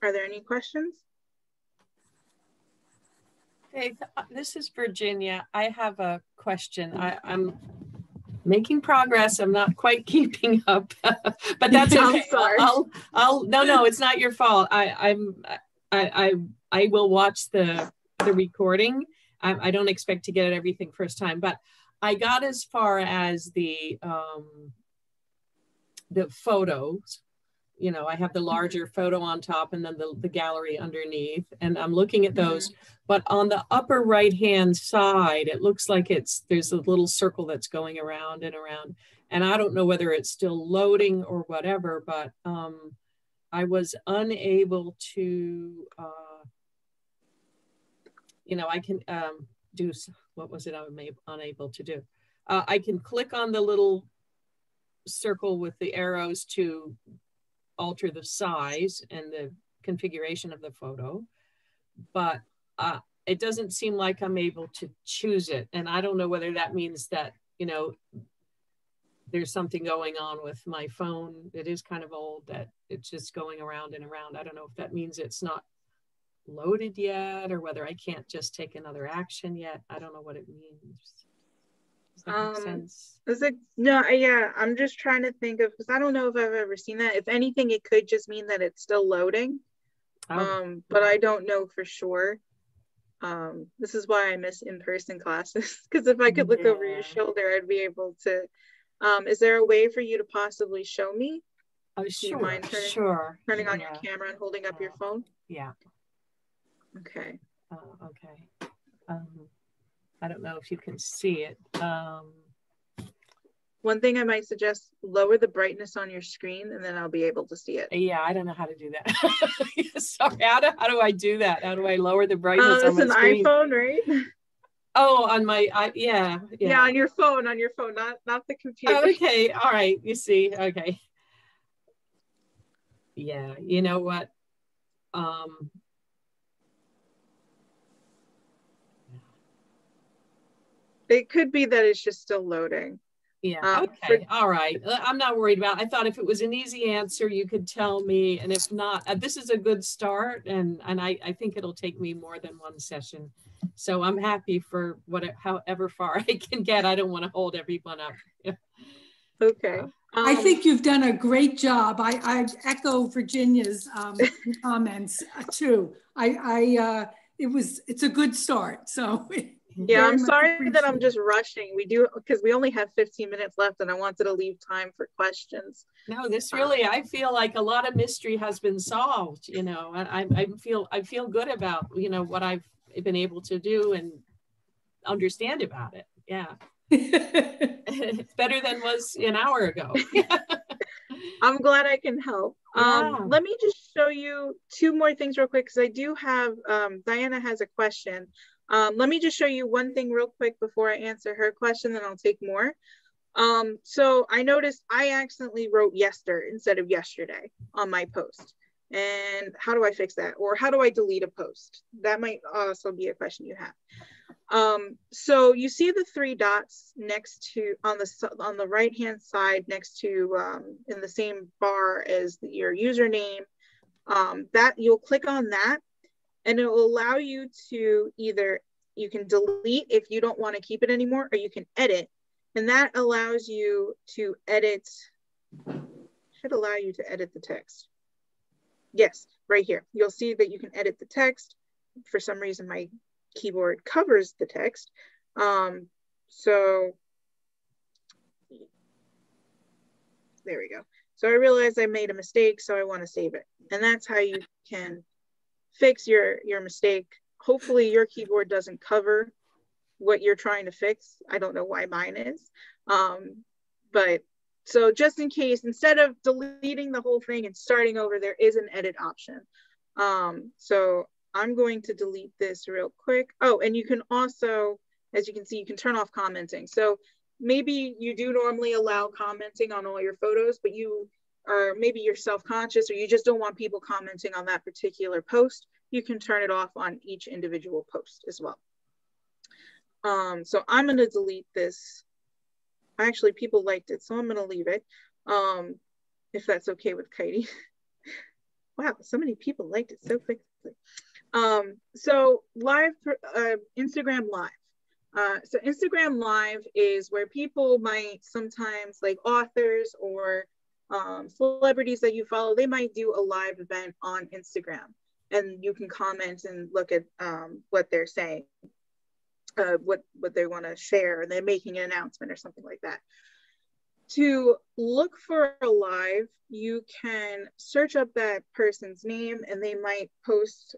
Are there any questions? Hey, this is Virginia. I have a question. I'm making progress. I'm not quite keeping up, but that's okay. No, it's not your fault. I will watch the recording. I don't expect to get everything first time, but I got as far as the photos. You know, I have the larger photo on top and then the gallery underneath, and I'm looking at those. But on the upper right-hand side, it looks like there's a little circle that's going around and around. And I don't know whether it's still loading or whatever, but I was unable to, you know, I can do, what was it I was unable to do? I can click on the little circle with the arrows to alter the size and the configuration of the photo, but it doesn't seem like I'm able to choose it. And I don't know whether that means that, you know, there's something going on with my phone. It is kind of old, that it's just going around and around. I don't know if that means it's not loaded yet or whether I can't just take another action yet. I don't know what it means. Does that make sense? No, yeah, I'm just trying to think of, because I don't know if I've ever seen that. If anything, it could just mean that it's still loading. But I don't know for sure. This is why I miss in-person classes, because if I could look over your shoulder, I'd be able to. Is there a way for you to possibly show me? Sure, Do you mind turning on your camera and holding up your phone? Yeah. Okay. Okay. I don't know if you can see it. One thing I might suggest, lower the brightness on your screen and then I'll be able to see it. Yeah, I don't know how to do that. Sorry, how do I do that? How do I lower the brightness on my screen? It's an iPhone, right? Oh, on my, yeah, on your phone, not the computer. Oh, okay, all right, you see, okay. Yeah, you know what? It could be that it's just still loading. Yeah, okay, all right. I'm not worried about it. I thought if it was an easy answer, you could tell me, and if not, this is a good start, and I think it'll take me more than one session. So I'm happy for however far I can get. I don't want to hold everyone up. Okay. I think you've done a great job. I echo Virginia's comments too. It's a good start. So yeah, I'm sorry that I'm just rushing. Because we only have 15 minutes left and I wanted to leave time for questions. No, this really, I feel like a lot of mystery has been solved, you know, and I feel good about, you know, what I've been able to do and understand about it. Yeah. It's better than was an hour ago. I'm glad I can help. Yeah. Let me just show you two more things real quick, because I do have, Diana has a question. Let me just show you one thing real quick before I answer her question, then I'll take more. So I noticed I accidentally wrote yester instead of yesterday on my post. And how do I fix that? Or how do I delete a post? That might also be a question you have. So you see the three dots next to, on the right-hand side, next to, in the same bar as your username, that you'll click on that and it will allow you to you can delete if you don't want to keep it anymore, or you can edit. And that allows you to edit, should allow you to edit the text. Yes, right here. You'll see that you can edit the text. For some reason, my keyboard covers the text. So there we go. So I realized I made a mistake, so I want to save it. And that's how you can fix your mistake. Hopefully your keyboard doesn't cover what you're trying to fix. I don't know why mine is. But so just in case, instead of deleting the whole thing and starting over, there is an edit option. So I'm going to delete this real quick. Oh, and you can also, as you can see, you can turn off commenting. So maybe you do normally allow commenting on all your photos, but maybe you're self-conscious or you just don't want people commenting on that particular post. You can turn it off on each individual post as well. So I'm going to delete this. Actually, people liked it, so I'm going to leave it, if that's okay with Katie. Wow, so many people liked it so quickly. So live, Instagram Live. So Instagram Live is where people might sometimes, like authors or celebrities that you follow, they might do a live event on Instagram, and you can comment and look at what they're saying. What they want to share, and they're making an announcement or something like that. To look for a live, you can search up that person's name, and they might post,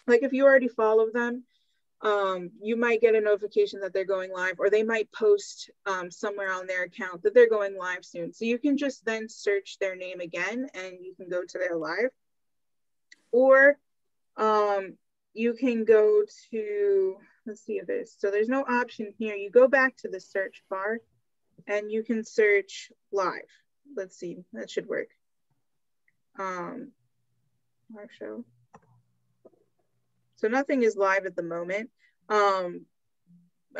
like if you already follow them, you might get a notification that they're going live, or they might post somewhere on their account that they're going live soon. So you can just then search their name again, and you can go to their live. Or you can go to, let's see if there's no option here. You go back to the search bar and you can search live. Let's see, that should work. Live show. So nothing is live at the moment. I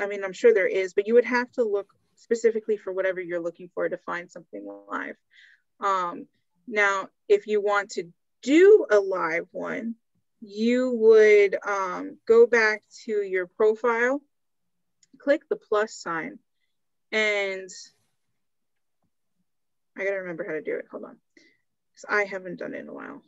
mean, I'm sure there is, but you would have to look specifically for whatever you're looking for to find something live. Now, if you want to do a live one, you would go back to your profile, click the plus sign, and I gotta remember how to do it. Hold on, because I haven't done it in a while.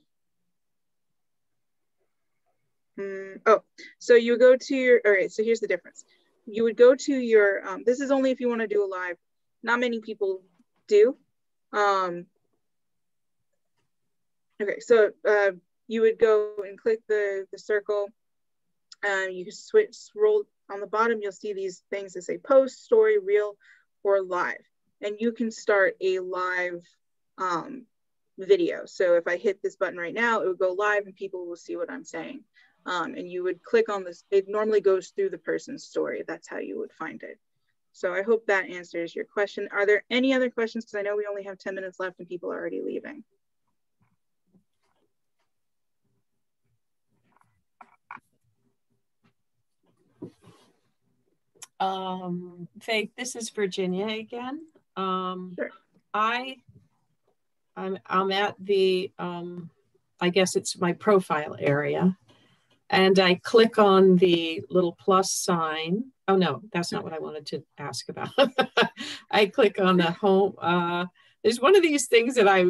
Oh, so you go to your, all right, so here's the difference. You would go to your, this is only if you want to do a live. Not many people do. Okay, so you would go and click the circle. You can scroll on the bottom, you'll see these things that say post, story, reel, or live. And you can start a live video. So if I hit this button right now, it would go live and people will see what I'm saying. And you would click on this, it normally goes through the person's story. That's how you would find it. So I hope that answers your question. Are there any other questions? Because I know we only have 10 minutes left and people are already leaving. Faith, this is Virginia again. Sure. I'm at the, I guess it's my profile area, and I click on the little plus sign. Oh no, that's not what I wanted to ask about. I click on the home. There's one of these things that I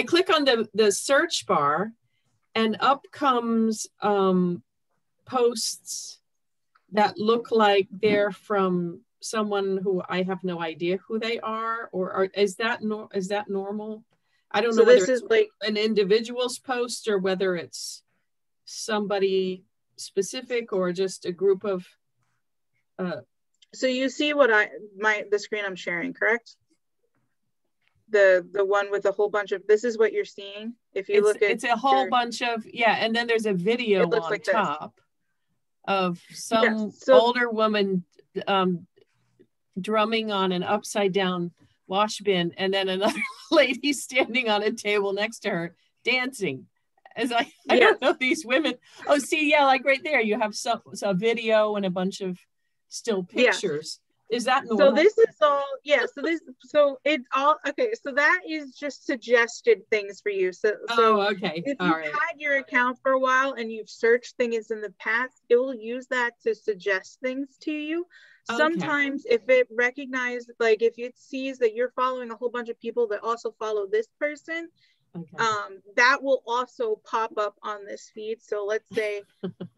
click on the search bar, and up comes posts that look like they're from someone who I have no idea who they are, or is that normal? I don't know whether this is like an individual's post or whether it's somebody specific or just a group of. So you see what the screen I'm sharing, correct? The one with a whole bunch of, this is what you're seeing. If you look at, it's a whole bunch of, yeah, and then there's a video on like top of some older woman drumming on an upside down wash bin, and then another lady standing on a table next to her dancing. As I don't know these women. Oh, see, yeah, like right there, you have a video and a bunch of still pictures. Is that normal? So this is all, so it's all, okay, so that is just suggested things for you. So okay. If you've had your account for a while and you've searched things in the past, it will use that to suggest things to you. Okay. Sometimes if it recognizes, like if it sees that you're following a whole bunch of people that also follow this person, that will also pop up on this feed. So let's say,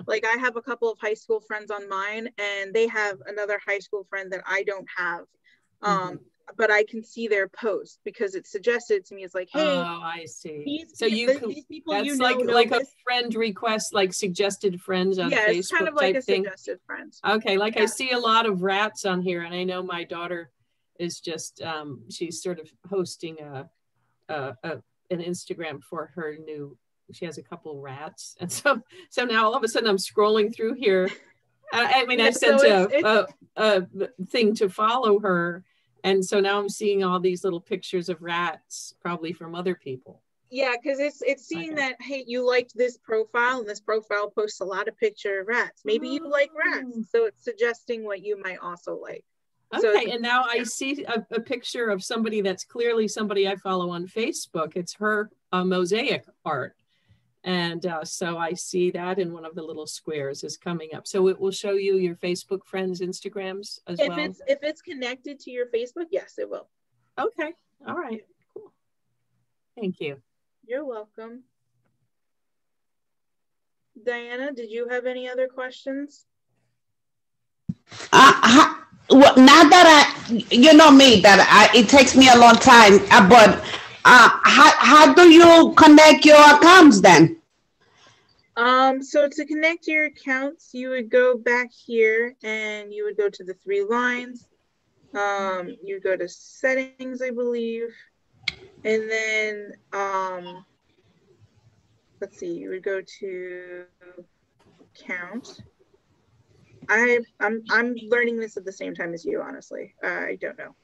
like I have a couple of high school friends on mine, and they have another high school friend that I don't have. but I can see their post because it's suggested to me. It's like, hey, oh, I see. these, So you these people, that's you know, like this. a friend request, like suggested friends on Yeah, Facebook it's kind of like type a thing. suggested friend. Okay, like yeah. I see a lot of rats on here, and I know my daughter is just she's sort of hosting an Instagram for her new. She has a couple rats, and so now all of a sudden I'm scrolling through here. I mean, Yeah, I sent so a thing to follow her, and so now I'm seeing all these little pictures of rats, probably from other people. Yeah, because it's seeing that, hey, you liked this profile, and this profile posts a lot of picture of rats. Maybe you like rats, so it's suggesting what you might also like. Okay, so and now I see a picture of somebody that's clearly somebody I follow on Facebook. It's her mosaic art. And so I see that in one of the little squares is coming up. So it will show you your Facebook friends' Instagrams as well? If it's connected to your Facebook, yes, it will. Okay, all right, cool. Thank you. You're welcome. Diana, did you have any other questions? Well, now that you know me, that it takes me a long time, but how do you connect your accounts then? So to connect your accounts, you would go back here and you would go to the 3 lines. You go to settings, I believe, and then let's see, you would go to account. I'm learning this at the same time as you, honestly. I don't know.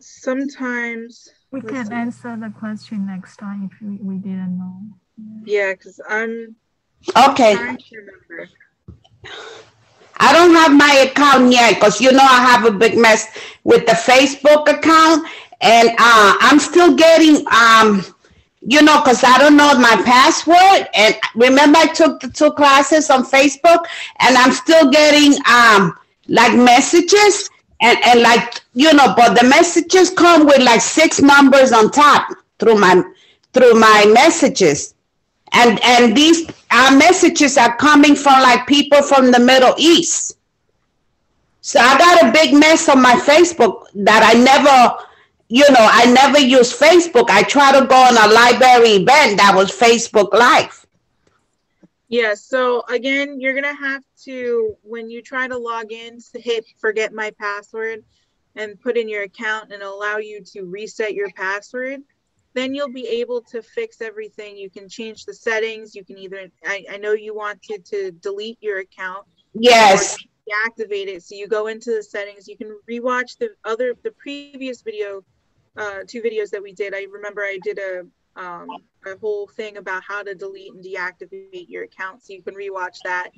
Sometimes we can answer the question next time if we didn't know. Yeah, because I'm okay. trying to remember. I don't have my account yet because you know I have a big mess with the Facebook account, and I'm still getting you know, because I don't know my password. And remember, I took the 2 classes on Facebook, and I'm still getting like messages and like, you know, but the messages come with like 6 numbers on top through my messages, and these messages are coming from like people from the Middle East. So I got a big mess on my Facebook that I never. You know, I never use Facebook. I try to go on a library event that was Facebook Live. Yeah, so again, you're gonna have to, when you try to log in, hit forget my password and put in your account and allow you to reset your password. Then you'll be able to fix everything. You can change the settings. You can either, I know you wanted to delete your account. Yes. Or deactivate it. So you go into the settings. You can rewatch the previous video. 2 videos that we did. I remember I did a whole thing about how to delete and deactivate your account. So you can rewatch that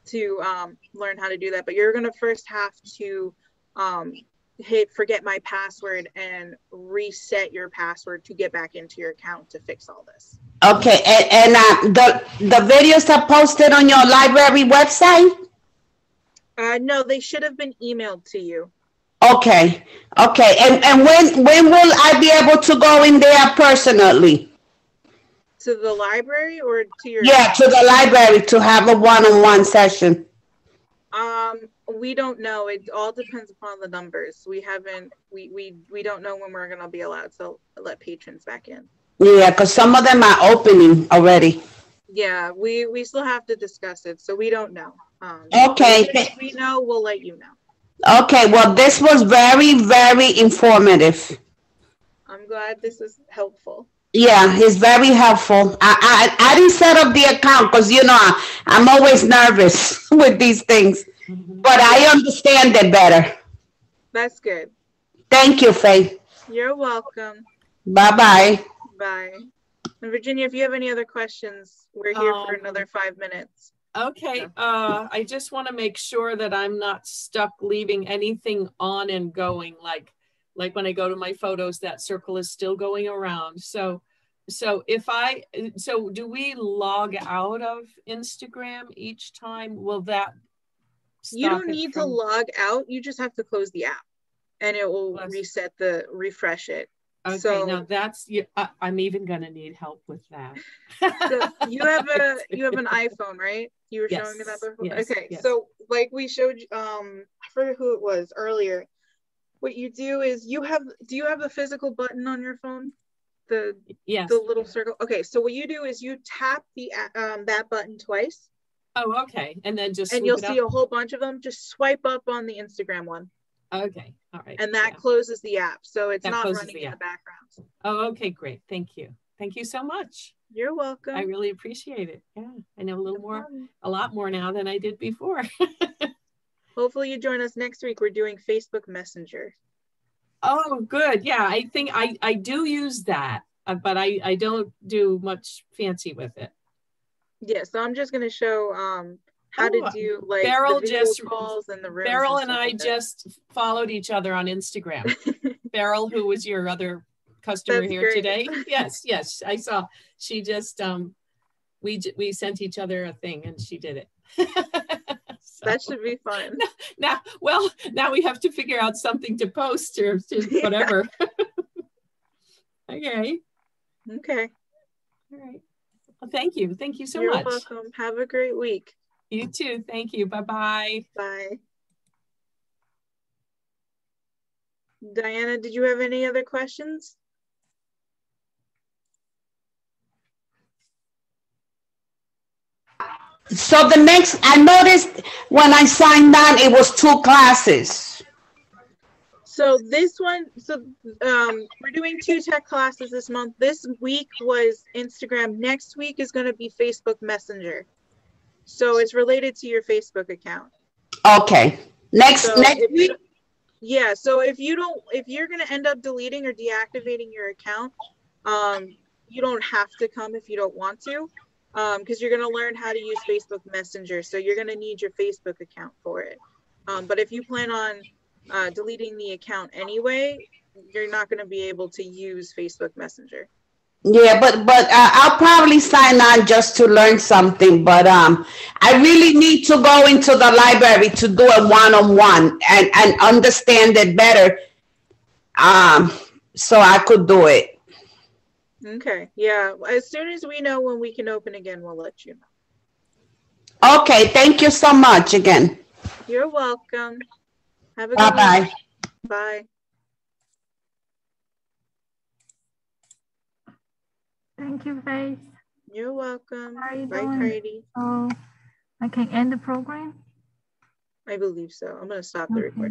to learn how to do that. But you're gonna first have to hit forget my password and reset your password to get back into your account to fix all this. Okay, and the videos are posted on your library website? No, they should have been emailed to you. Okay, okay. And when will I be able to go in there personally? To the library or to your? Yeah, to the library to have a one-on-one session. We don't know. It all depends upon the numbers. We haven't. We don't know when we're gonna be allowed to let patrons back in. Yeah, because some of them are opening already. Yeah, we still have to discuss it, so we don't know. Okay. If we know, we'll let you know. Okay, well, this was very, very informative. I'm glad this is helpful. Yeah, it's very helpful. I didn't set up the account because, you know, I'm always nervous with these things, but I understand it better. That's good. Thank you, Faith. You're welcome. Bye-bye. Bye. And Virginia, if you have any other questions, we're here for another 5 minutes. Okay, I just want to make sure that I'm not stuck leaving anything on and going, like when I go to my photos, that circle is still going around. So do we log out of Instagram each time? Will that stop? You don't need to log out. You just have to close the app and it will refresh it. Okay, so, now that's, I'm even gonna need help with that. So you have an iPhone, right? You were showing me that before? Yes, okay, yes. so like we showed you, I forget who it was earlier. What you do is do you have the physical button on your phone? Yes. The little circle. Okay, so what you do is you tap that button twice. Oh, okay. And then just and you'll see a whole bunch of them. Just swipe up on the Instagram one. Okay, all right. And that closes the app, so it's that not running in the background. Oh, okay, great. Thank you. Thank you so much. You're welcome. I really appreciate it. Yeah, I know a lot more now than I did before. Hopefully you join us next week. We're doing Facebook Messenger. Oh, good. Yeah, I think I do use that, but I don't do much fancy with it. Yeah, so I'm just going to show how to do like Beryl the video calls and the rooms. Beryl and I just followed each other on Instagram. Beryl, who was your other customer here today. Yes, I saw. She just we sent each other a thing and she did it. So, that should be fun. Now we have to figure out something to post or to whatever. Okay. All right. Well, thank you so You're much. You're welcome. Have a great week. You too. Thank you. Bye-bye. Bye. Diana, did you have any other questions? So I noticed when I signed on, it was 2 classes. So this one, we're doing 2 tech classes this month. This week was Instagram. Next week is going to be Facebook Messenger. So it's related to your Facebook account. Okay. Next week? Yeah. So if you're going to end up deleting or deactivating your account, you don't have to come if you don't want to, because you're going to learn how to use Facebook Messenger. So you're going to need your Facebook account for it. But if you plan on deleting the account anyway, you're not going to be able to use Facebook Messenger. Yeah, but I'll probably sign on just to learn something. But I really need to go into the library to do a one-on-one and understand it better, so I could do it. Okay. Yeah. As soon as we know when we can open again, we'll let you know. Okay. Thank you so much again. You're welcome. Have a good Bye-bye. week. Bye. Thank you, Faith. You're welcome. Bye, Heidi. Oh, I can end the program? I believe so. I'm going to stop the recording.